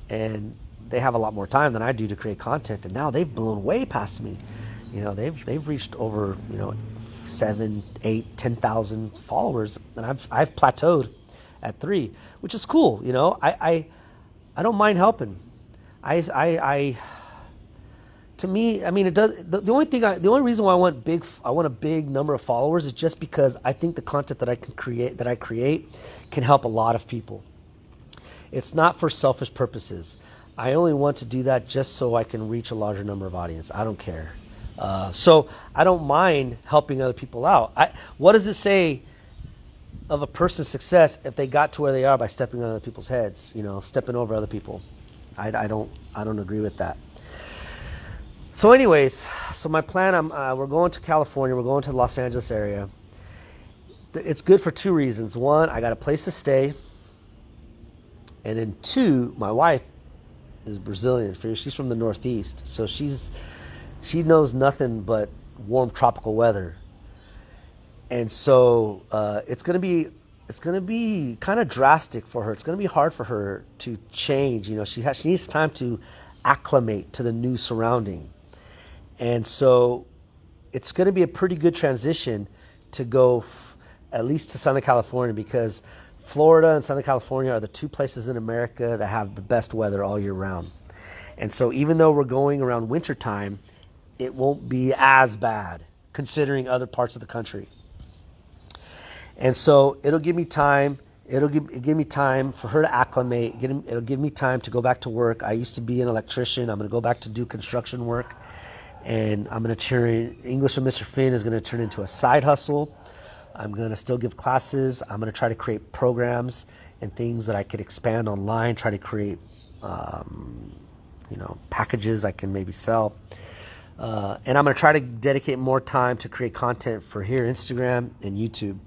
And they have a lot more time than I do to create content. And now they've blown way past me. They've reached over, 7, 8, 10,000 followers, and I've plateaued at 3, which is cool. I don't mind helping. To me, I mean, it does. The only reason why I want a big number of followers is just because I think the content that I create can help a lot of people. It's not for selfish purposes. I only want to do that just so I can reach a larger number of audience. I don't care. So I don't mind helping other people out. What does it say of a person's success if they got to where they are by stepping on other people's heads, stepping over other people? I don't agree with that. So anyways, my plan, we're going to California, we're going to the Los Angeles area. It's good for 2 reasons. 1, I got a place to stay. And then 2, my wife is Brazilian. She's from the Northeast. So she knows nothing but warm tropical weather. And so it's going to be kind of drastic for her. It's going to be hard for her to change. She needs time to acclimate to the new surrounding. And so it's going to be a pretty good transition to go at least to Southern California, because Florida and Southern California are the 2 places in America that have the best weather all year round. And so even though we're going around wintertime, it won't be as bad considering other parts of the country. And so it'll give me time. It'll give me time for her to acclimate. It'll give me time to go back to work. I used to be an electrician. I'm going to go back to do construction work. And I'm going to turn English with Mr. Finn is going to turn into a side hustle. I'm going to still give classes. I'm going to try to create programs and things that I could expand online, try to create packages I can maybe sell. And I'm going to try to dedicate more time to create content for here, Instagram and YouTube.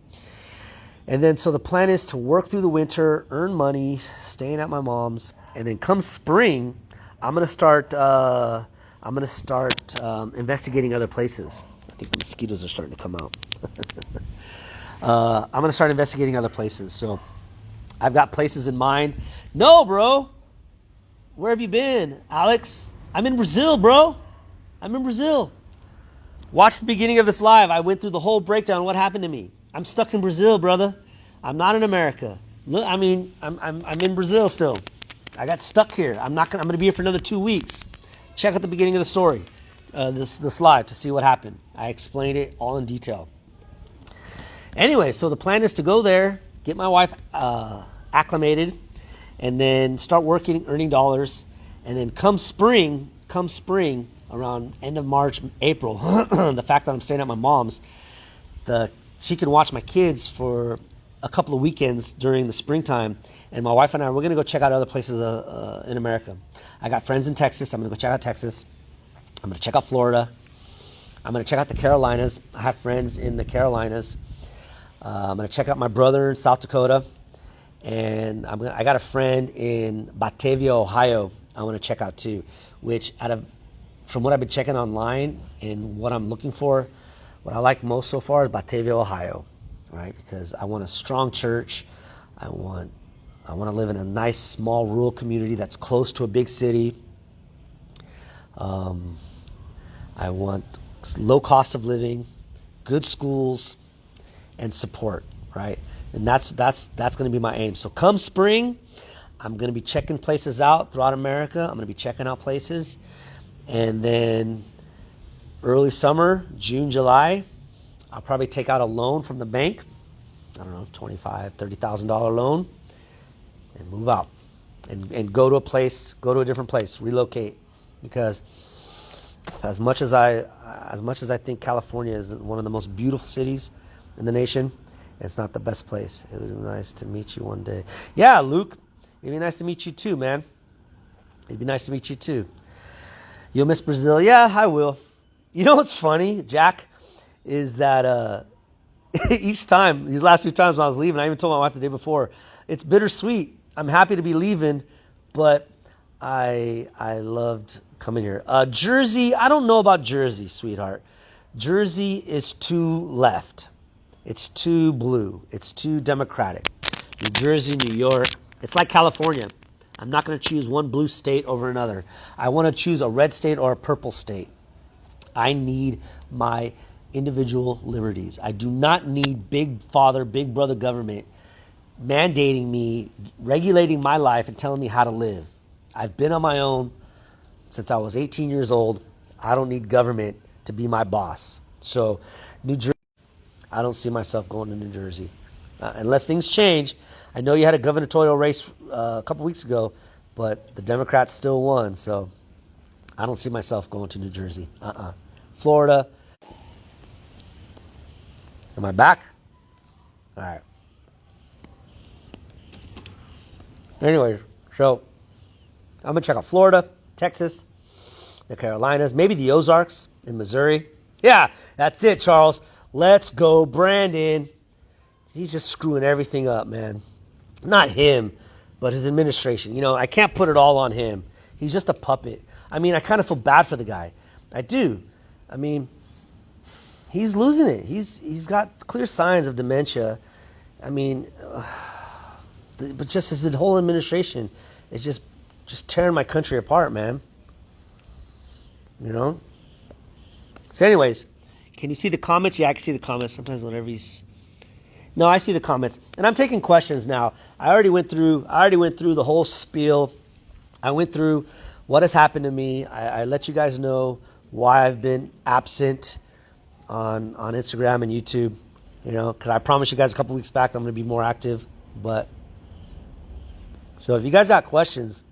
And then, so the plan is to work through the winter, earn money, staying at my mom's, and then come spring, I'm going to start investigating other places. I think the mosquitoes are starting to come out. I'm going to start investigating other places. So I've got places in mind. No, bro. Where have you been, Alex? I'm in Brazil, bro. I'm in Brazil. Watch the beginning of this live. I went through the whole breakdown of what happened to me. I'm stuck in Brazil, brother. I'm not in America. Look, I'm in Brazil still. I got stuck here. I'm going to be here for another 2 weeks. Check out the beginning of the story, this live, to see what happened. I explained it all in detail. Anyway, so the plan is to go there, get my wife acclimated, and then start working, earning dollars, and then come spring, around end of March, April, the fact that I'm staying at my mom's, she can watch my kids for a couple of weekends during the springtime, and my wife and I, we're going to go check out other places in America. I got friends in Texas. I'm going to go check out Texas. I'm going to check out Florida. I'm going to check out the Carolinas. I have friends in the Carolinas. I'm going to check out my brother in South Dakota, and I got a friend in Batavia, Ohio, I want to check out too, which from what I've been checking online and what I'm looking for, what I like most so far is Batavia, Ohio, right? Because I want a strong church. I want to live in a nice, small, rural community that's close to a big city. I want low cost of living, good schools, and support, right? And that's going to be my aim. So come spring, I'm going to be checking places out throughout America. I'm going to be checking out places. And then early summer, June, July, I'll probably take out a loan from the bank. I don't know, $25,000, $30,000 loan, and move out and go to a different place, relocate. Because as much as I think California is one of the most beautiful cities in the nation, it's not the best place. It would be nice to meet you one day. Yeah, Luke, it'd be nice to meet you too, man. It'd be nice to meet you too. You'll miss Brazil? Yeah, I will. You know what's funny, Jack, is that each time, these last few times when I was leaving, I even told my wife the day before, it's bittersweet. I'm happy to be leaving, but I loved coming here. Jersey, I don't know about Jersey, sweetheart. Jersey is too left. It's too blue. It's too Democratic. New Jersey, New York, it's like California. I'm not going to choose one blue state over another. I want to choose a red state or a purple state. I need my individual liberties. I do not need big father, big brother government mandating me, regulating my life, and telling me how to live. I've been on my own since I was 18 years old. I don't need government to be my boss. So, New Jersey, I don't see myself going to New Jersey. Unless things change. I know you had a gubernatorial race a couple weeks ago, but the Democrats still won, so I don't see myself going to New Jersey. Florida. Am I back? All right. Anyway, so I'm going to check out Florida, Texas, the Carolinas, maybe the Ozarks in Missouri. Yeah, that's it, Charles. Let's go, Brandon. He's just screwing everything up, man. Not him, but his administration. You know, I can't put it all on him. He's just a puppet. I mean, I kind of feel bad for the guy. I do. I mean, he's losing it. He's got clear signs of dementia. I mean, but just his whole administration is just tearing my country apart, man. You know? So anyways, can you see the comments? Yeah, I can see the comments. Sometimes whenever he's... No, I see the comments. And I'm taking questions now. I already went through the whole spiel. I went through what has happened to me. I let you guys know why I've been absent on Instagram and YouTube. You know, because I promised you guys a couple weeks back I'm going to be more active. But so if you guys got questions,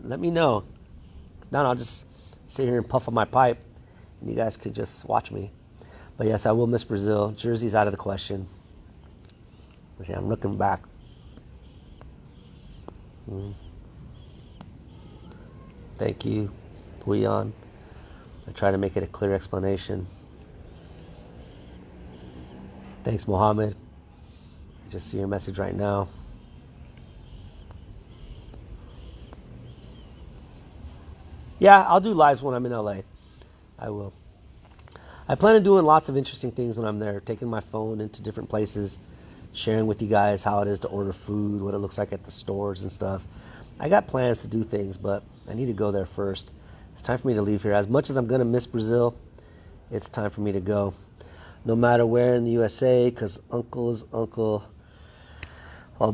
let me know. No, I'll just sit here and puff on my pipe, and you guys could just watch me. But yes, I will miss Brazil. Jersey's out of the question. But yeah, I'm looking back. Thank you, Puyan. I try to make it a clear explanation. Thanks, Mohammed. I just see your message right now. Yeah, I'll do lives when I'm in LA. I will. I plan on doing lots of interesting things when I'm there, taking my phone into different places, sharing with you guys how it is to order food, what it looks like at the stores and stuff. I got plans to do things, but I need to go there first. It's time for me to leave here. As much as I'm going to miss Brazil, it's time for me to go. No matter where in the USA, because Uncle is Uncle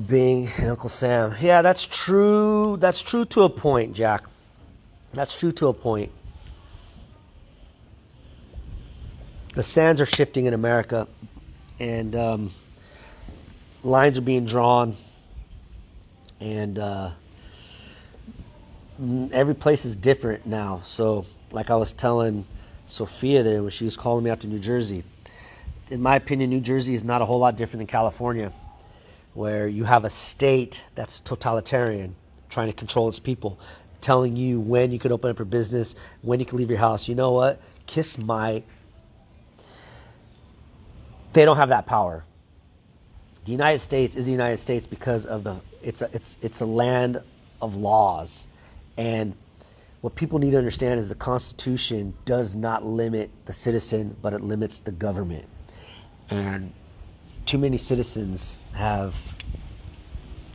Bing and Uncle Sam. Yeah, that's true. That's true to a point, Jack. That's true to a point. The sands are shifting in America, and lines are being drawn, and every place is different now. So, like I was telling Sophia there when she was calling me out to New Jersey, in my opinion, New Jersey is not a whole lot different than California, where you have a state that's totalitarian, trying to control its people, telling you when you can open up your business, when you can leave your house. You know what? Kiss my... They don't have that power. The United States is the United States because of it's a land of laws. And what people need to understand is the Constitution does not limit the citizen, but it limits the government. And too many citizens have,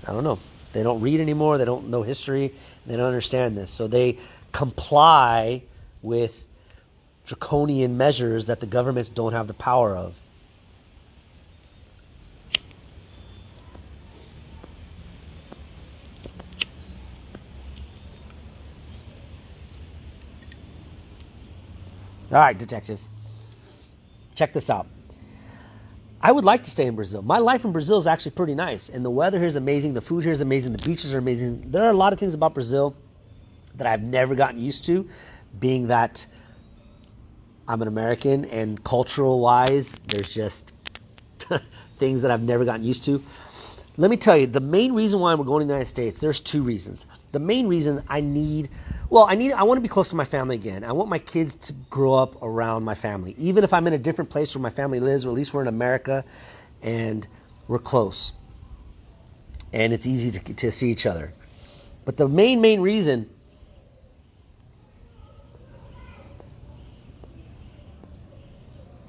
I don't know, they don't read anymore, they don't know history, they don't understand this. So they comply with draconian measures that the governments don't have the power of. All right, detective. Check this out. I would like to stay in Brazil. My life in Brazil is actually pretty nice. And the weather here is amazing. The food here is amazing. The beaches are amazing. There are a lot of things about Brazil that I've never gotten used to, being that I'm an American and cultural-wise, there's just things that I've never gotten used to. Let me tell you, the main reason why we're going to the United States, there's two reasons. The main reason I want to be close to my family again. I want my kids to grow up around my family. Even if I'm in a different place where my family lives, or at least we're in America and we're close. And it's easy to see each other. But the main reason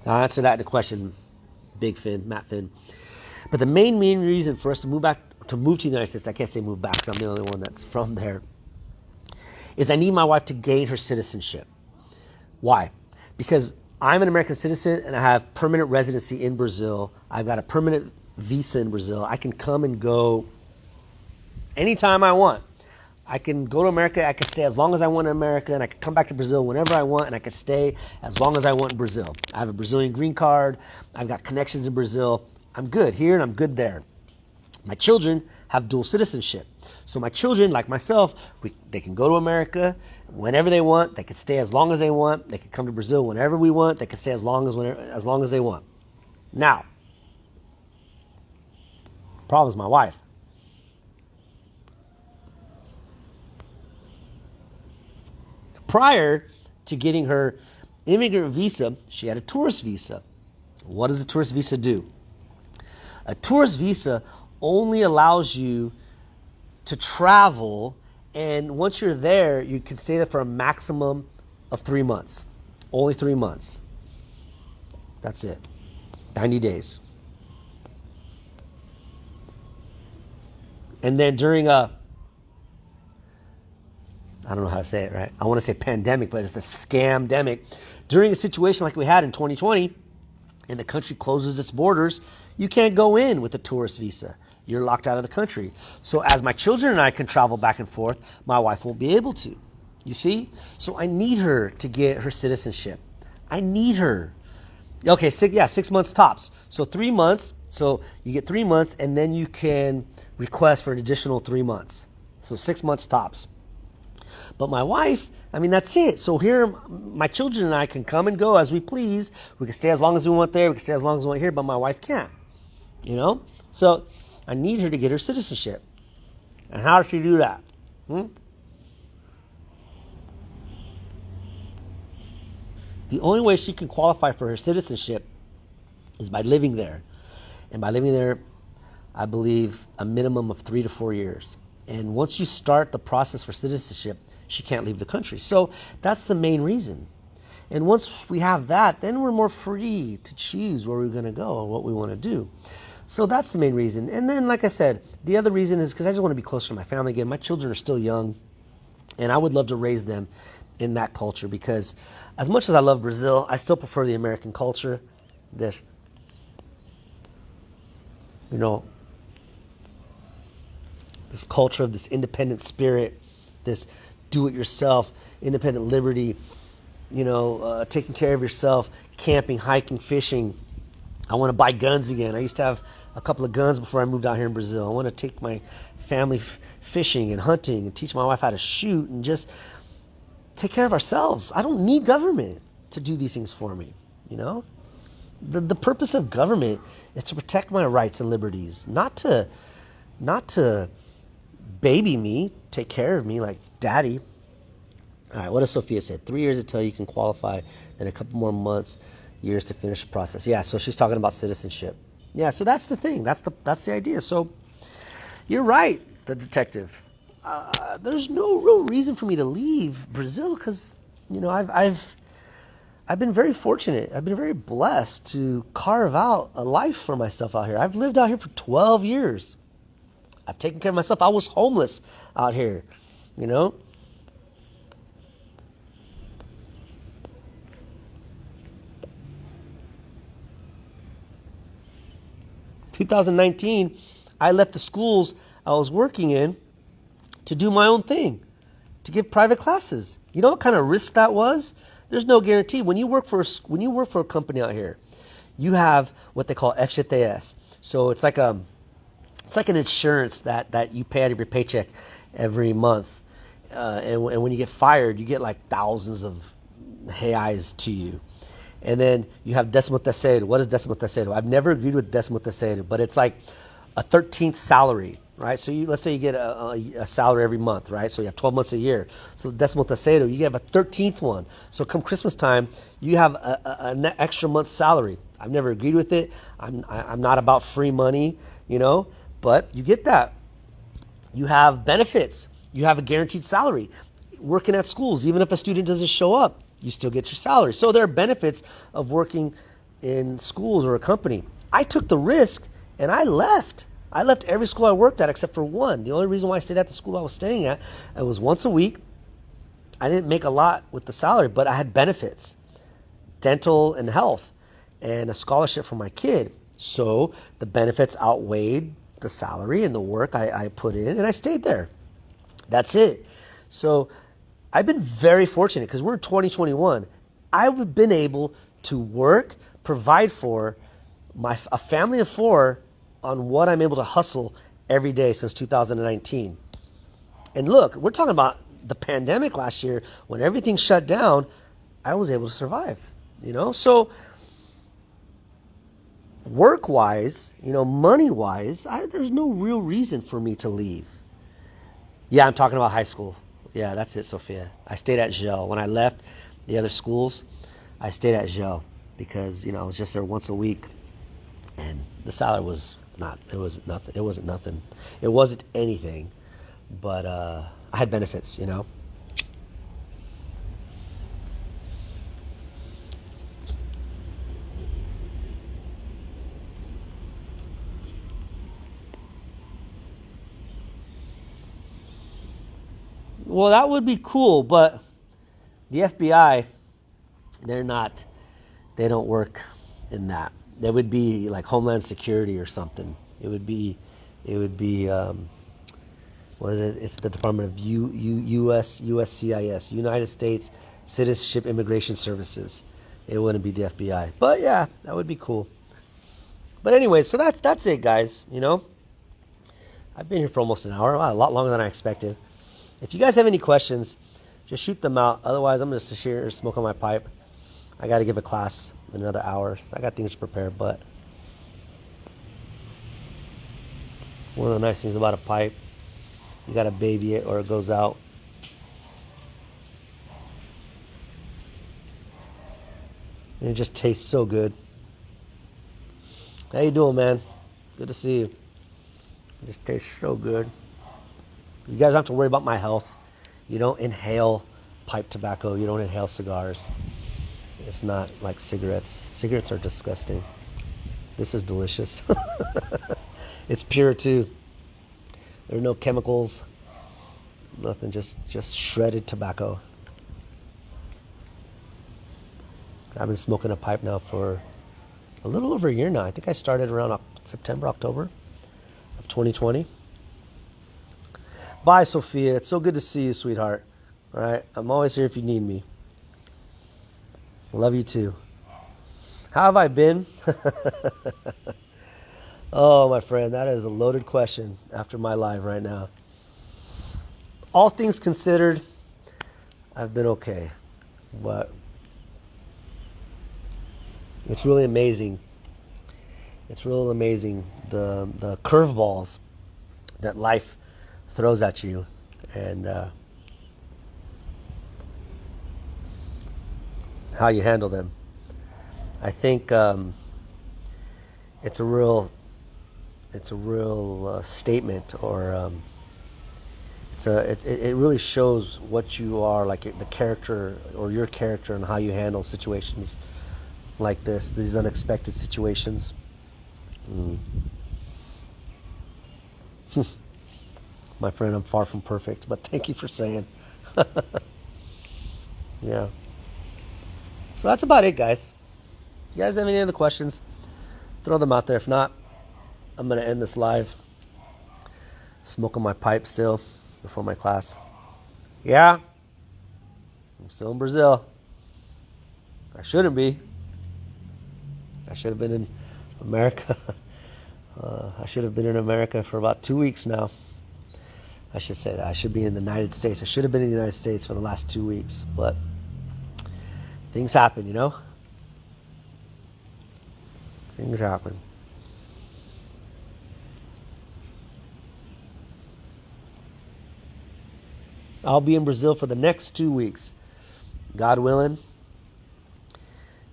I'll answer that in a question, Big Finn, Matt Finn. But the main reason for us to move to the United States, I can't say move back because I'm the only one that's from there, is I need my wife to gain her citizenship. Why? Because I'm an American citizen and I have permanent residency in Brazil. I've got a permanent visa in Brazil. I can come and go anytime I want. I can go to America, I can stay as long as I want in America, and I can come back to Brazil whenever I want, and I can stay as long as I want in Brazil. I have a Brazilian green card. I've got connections in Brazil. I'm good here and I'm good there. My children have dual citizenship. So my children, like myself, they can go to America whenever they want. They can stay as long as they want. They can come to Brazil whenever we want. They can stay as long as they want. Now, the problem is my wife. Prior to getting her immigrant visa, she had a tourist visa. What does a tourist visa do? A tourist visa only allows you to travel, and once you're there, you can stay there for a maximum of 3 months. Only 3 months. That's it. 90 days. And then during I don't know how to say it, right? I want to say pandemic, but it's a scamdemic. During a situation like we had in 2020, and the country closes its borders, you can't go in with a tourist visa. You're locked out of the country. So as my children and I can travel back and forth, my wife won't be able to. You see? So I need her to get her citizenship. I need her. Okay, 6 months tops. So 3 months. So you get 3 months, and then you can request for an additional 3 months. So 6 months tops. But my wife, that's it. So here, my children and I can come and go as we please. We can stay as long as we want there. We can stay as long as we want here, but my wife can't. So I need her to get her citizenship. And how does she do that? The only way she can qualify for her citizenship is by living there. And by living there, I believe a minimum of 3 to 4 years. And once you start the process for citizenship, she can't leave the country. So that's the main reason. And once we have that, then we're more free to choose where we're going to go or what we want to do. So that's the main reason. And then, like I said, the other reason is because I just want to be closer to my family again. My children are still young, and I would love to raise them in that culture, because as much as I love Brazil, I still prefer the American culture. This, this culture of this independent spirit, this do-it-yourself, independent liberty, taking care of yourself, camping, hiking, fishing. I want to buy guns again. I used to have a couple of guns before I moved out here in Brazil. I want to take my family fishing and hunting and teach my wife how to shoot and just take care of ourselves. I don't need government to do these things for me, The purpose of government is to protect my rights and liberties, not to baby me, take care of me like daddy. All right, what does Sophia say? 3 years until you can qualify, then a couple more months, years to finish the process. Yeah, so she's talking about citizenship. Yeah, so that's the thing. That's the idea. So you're right, the detective. There's no real reason for me to leave Brazil because, I've been very fortunate. I've been very blessed to carve out a life for myself out here. I've lived out here for 12 years. I've taken care of myself. I was homeless out here, 2019, I left the schools I was working in to do my own thing, to give private classes. You know what kind of risk that was? There's no guarantee. When you work for a company out here, you have what they call FGTS. So it's like an insurance that you pay out of your paycheck every month. And when you get fired, you get like thousands of reais to you. And then you have décimo terceiro. What is décimo terceiro? I've never agreed with décimo terceiro, but it's like a 13th salary, right? So let's say you get a salary every month, right? So you have 12 months a year. So décimo terceiro, you get a 13th one. So come Christmas time, you have an extra month's salary. I've never agreed with it. I'm not about free money, but you get that. You have benefits. You have a guaranteed salary. Working at schools, even if a student doesn't show up, you still get your salary. So there are benefits of working in schools or a company. I took the risk and I left. I left every school I worked at except for one. The only reason why I stayed at the school I was staying at, it was once a week. I didn't make a lot with the salary, but I had benefits, dental and health, and a scholarship for my kid. So the benefits outweighed the salary and the work I put in, and I stayed there. That's it. So I've been very fortunate because we're in 2021. I've been able to work, provide for a family of four on what I'm able to hustle every day since 2019. And look, we're talking about the pandemic last year when everything shut down. I was able to survive, So work-wise, money-wise, there's no real reason for me to leave. Yeah, I'm talking about high school. Yeah, that's it, Sophia. I stayed at Gel. When I left the other schools, I stayed at Gel because, I was just there once a week. And the salary was it wasn't nothing. It wasn't anything. But I had benefits, Well, that would be cool, but the FBI, they don't work in that. They would be like Homeland Security or something. It would be, what is it? It's the Department of USCIS, United States Citizenship Immigration Services. It wouldn't be the FBI. But yeah, that would be cool. But anyway, so that's it, guys. I've been here for almost an hour, a lot longer than I expected. If you guys have any questions, just shoot them out. Otherwise, I'm going to sit here and smoke on my pipe. I got to give a class in another hour. I got things to prepare, but one of the nice things about a pipe, you got to baby it or it goes out. And it just tastes so good. How you doing, man? Good to see you. It just tastes so good. You guys don't have to worry about my health. You don't inhale pipe tobacco. You don't inhale cigars. It's not like cigarettes. Cigarettes are disgusting. This is delicious. It's pure too. There are no chemicals, nothing, just shredded tobacco. I've been smoking a pipe now for a little over a year now. I think I started around September, October of 2020. Bye, Sophia. It's so good to see you, sweetheart. All right, I'm always here if you need me. Love you too. How have I been? Oh, my friend, that is a loaded question after my live right now. All things considered, I've been okay. But it's really amazing. It's really amazing the curveballs that life throws at you. And how you handle them. I think it's a real statement, or it really shows what you are, like the character or your character, and how you handle situations like these unexpected situations. My friend, I'm far from perfect, but thank you for saying. Yeah. So that's about it, guys. If you guys have any other questions, throw them out there. If not, I'm going to end this live. Smoking my pipe still before my class. Yeah, I'm still in Brazil. I shouldn't be. I should have been in America. I should have been in America for about 2 weeks now. I should say that. I should be in the United States. I should have been in the United States for the last 2 weeks. But things happen, you know? Things happen. I'll be in Brazil for the next 2 weeks. God willing.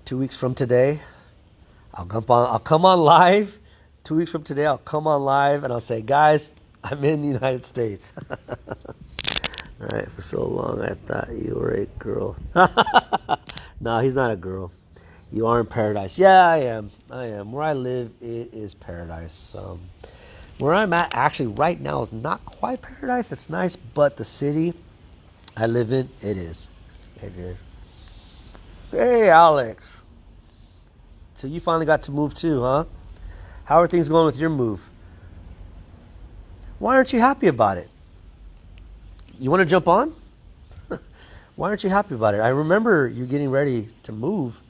2 weeks from today, I'll come on live. 2 weeks from today, I'll come on live and I'll say, guys, I'm in the United States. All right, for so long I thought you were a girl. No, he's not a girl. You are in paradise. Yeah, I am. Where I live, it is paradise. Where I'm at, actually, right now is not quite paradise. It's nice, but the city I live in, it is. It is. Hey, Alex. So you finally got to move too, huh? How are things going with your move? Why aren't you happy about it? You want to jump on? Why aren't you happy about it? I remember you getting ready to move.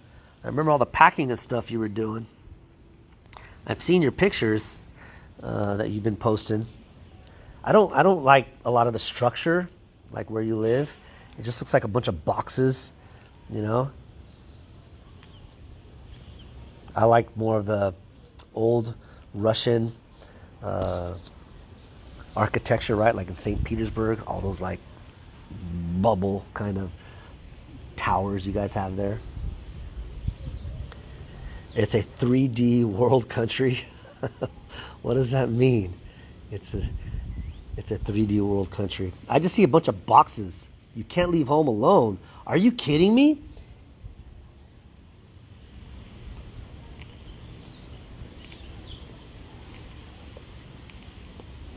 I remember all the packing and stuff you were doing. I've seen your pictures that you've been posting. I don't like a lot of the structure, like where you live. It just looks like a bunch of boxes, you know. I like more of the old Russian architecture, right? Like in St. Petersburg, all those like bubble kind of towers you guys have there. It's a 3D world country. What does that mean? It's a 3D world country. I just see a bunch of boxes. You can't leave home alone. Are you kidding me?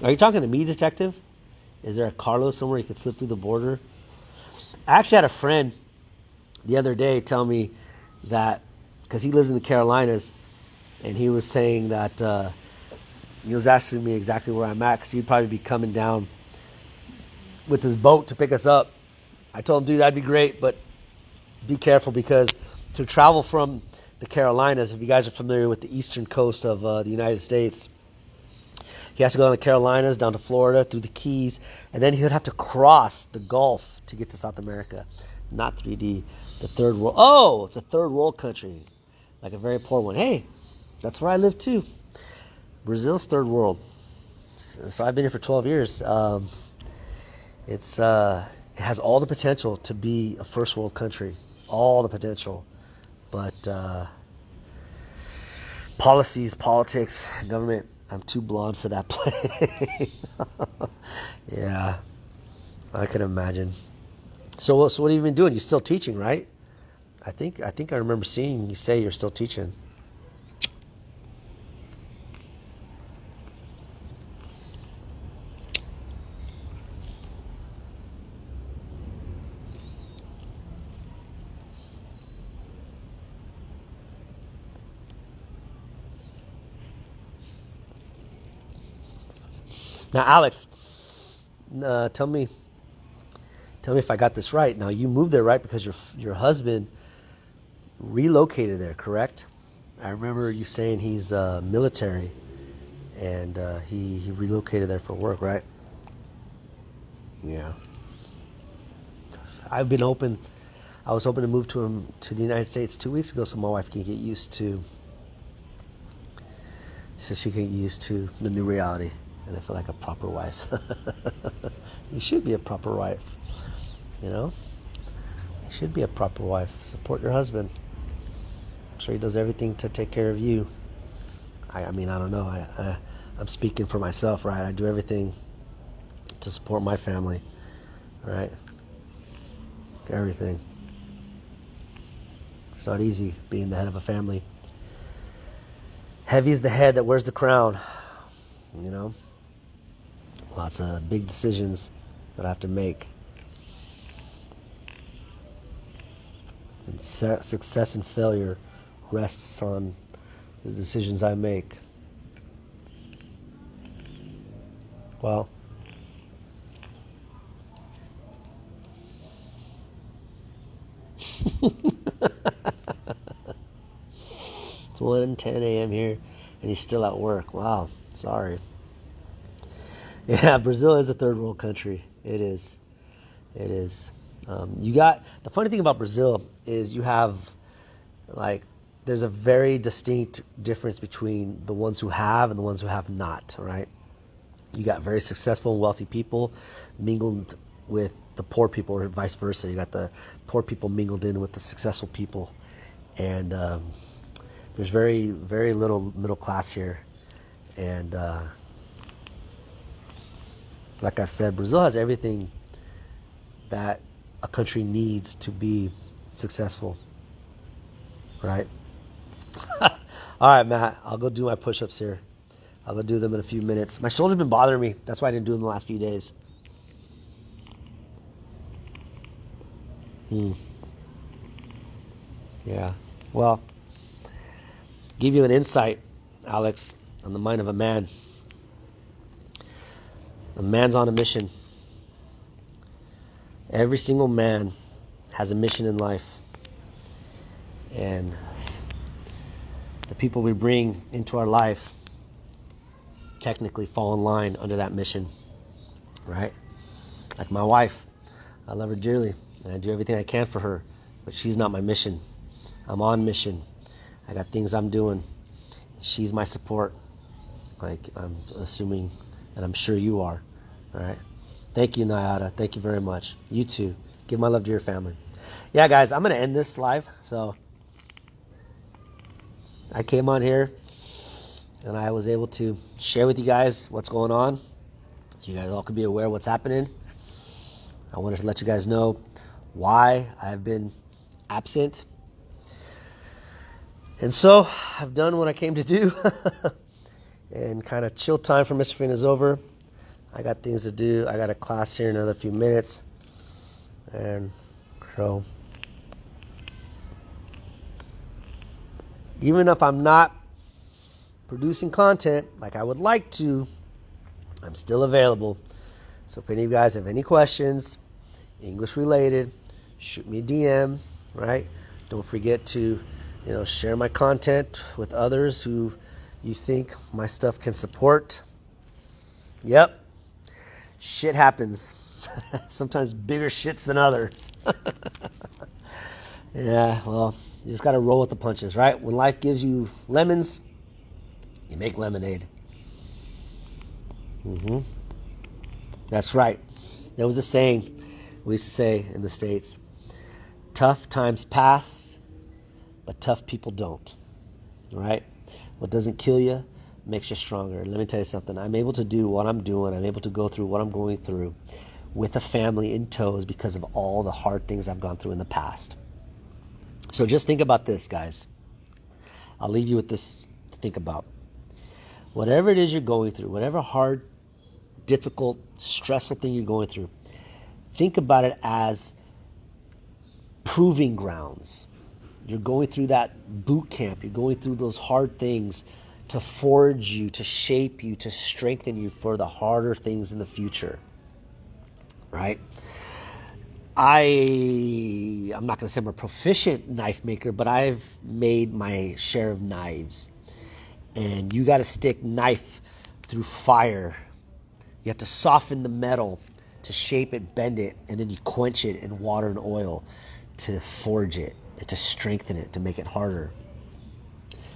Are you talking to me, detective? Is there a Carlos somewhere you could slip through the border? I actually had a friend the other day tell me that, because he lives in the Carolinas, and he was saying that he was asking me exactly where I'm at, because he'd probably be coming down with his boat to pick us up. I told him, dude, that'd be great, but be careful, because to travel from the Carolinas, if you guys are familiar with the eastern coast of the United States, he has to go down the Carolinas, down to Florida, through the Keys, and then he would have to cross the Gulf to get to South America. Not 3D, the third world. Oh, it's a third world country, like a very poor one. Hey, that's where I live too. Brazil's third world. So I've been here for 12 years. It has all the potential to be a first world country, all the potential, but policies, politics, government. I'm too blonde for that play. Yeah, I can imagine. So what have you been doing? You're still teaching, right? I remember seeing you say you're still teaching. Now, Alex, tell me if I got this right. Now, you moved there, right? Because your husband relocated there, correct? I remember you saying he's military, and he relocated there for work, right? Yeah. I've been open. I was hoping to move to the United States 2 weeks ago, so my wife can get used to, so she can get used to the new reality, and I feel like a proper wife. You should be a proper wife, you know. You should be a proper wife. Support your husband. I'm sure he does everything to take care of you. I mean, I don't know. I'm speaking for myself, right? I do everything to support my family, right? Everything. It's not easy being the head of a family. Heavy is the head that wears the crown, you know? Lots of big decisions that I have to make. And success and failure rests on the decisions I make. Well, it's 1:10 a.m. here, and he's still at work. Wow, sorry. Yeah, Brazil is a third world country. It is. It is. You got the funny thing about Brazil is you have like there's a very distinct difference between the ones who have and the ones who have not. Right? You got very successful and wealthy people mingled with the poor people, or vice versa. You got the poor people mingled in with the successful people, and there's very, very little middle class here. And like I've said, Brazil has everything that a country needs to be successful, right? All right, Matt, I'll go do my push-ups here. I'll go do them in a few minutes. My shoulder's been bothering me. That's why I didn't do them the last few days. Yeah. Well, give you an insight, Alex, on the mind of a man. A man's on a mission. Every single man has a mission in life. And the people we bring into our life technically fall in line under that mission, right? Like my wife, I love her dearly, and I do everything I can for her, but she's not my mission. I'm on mission. I got things I'm doing. She's my support, like I'm assuming, and I'm sure you are, all right? Thank you, Nayada. Thank you very much. You too. Give my love to your family. Yeah, guys, I'm going to end this live. So I came on here and I was able to share with you guys what's going on, so you guys all can be aware of what's happening. I wanted to let you guys know why I've been absent. And so I've done what I came to do. And kind of chill time for Mr. Finn is over. I got things to do. I got a class here in another few minutes. And so even if I'm not producing content like I would like to, I'm still available. So if any of you guys have any questions, English related, shoot me a DM, right? Don't forget to, share my content with others who you think my stuff can support. Yep. Shit happens. Sometimes bigger shits than others. Yeah, well, you just got to roll with the punches, right? When life gives you lemons, you make lemonade. That's right. There was a saying we used to say in the States: tough times pass, but tough people don't. Right? What doesn't kill you makes you stronger. Let me tell you something. I'm able to do what I'm doing. I'm able to go through what I'm going through with a family in tow because of all the hard things I've gone through in the past. So just think about this, guys. I'll leave you with this to think about. Whatever it is you're going through, whatever hard, difficult, stressful thing you're going through, think about it as proving grounds. You're going through that boot camp. You're going through those hard things to forge you, to shape you, to strengthen you for the harder things in the future. Right? I'm not going to say I'm a proficient knife maker, but I've made my share of knives. And you got to stick knife through fire. You have to soften the metal to shape it, bend it, and then you quench it in water and oil to forge it, and to strengthen it, to make it harder.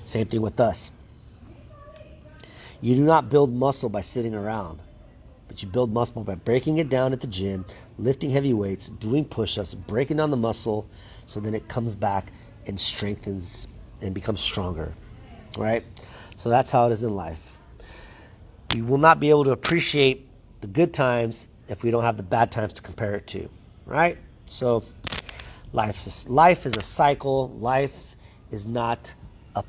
Same thing with us. You do not build muscle by sitting around, but you build muscle by breaking it down at the gym, lifting heavy weights, doing push-ups, breaking down the muscle, so then it comes back and strengthens and becomes stronger, right? So that's how it is in life. We will not be able to appreciate the good times if we don't have the bad times to compare it to, right? So life is a cycle. Life is not a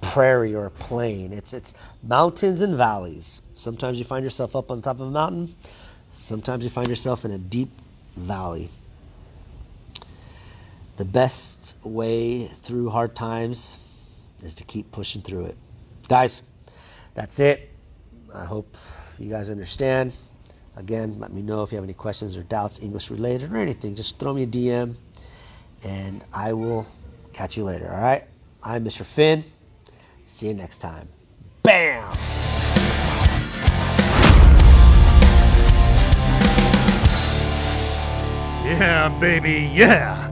prairie or a plain. It's mountains and valleys. Sometimes you find yourself up on top of a mountain. Sometimes you find yourself in a deep valley. The best way through hard times is to keep pushing through it. Guys, that's it. I hope you guys understand. Again, let me know if you have any questions or doubts, English related or anything. Just throw me a DM and I will catch you later, all right? I'm Mr. Finn. See you next time. Bam!
Yeah, baby, yeah.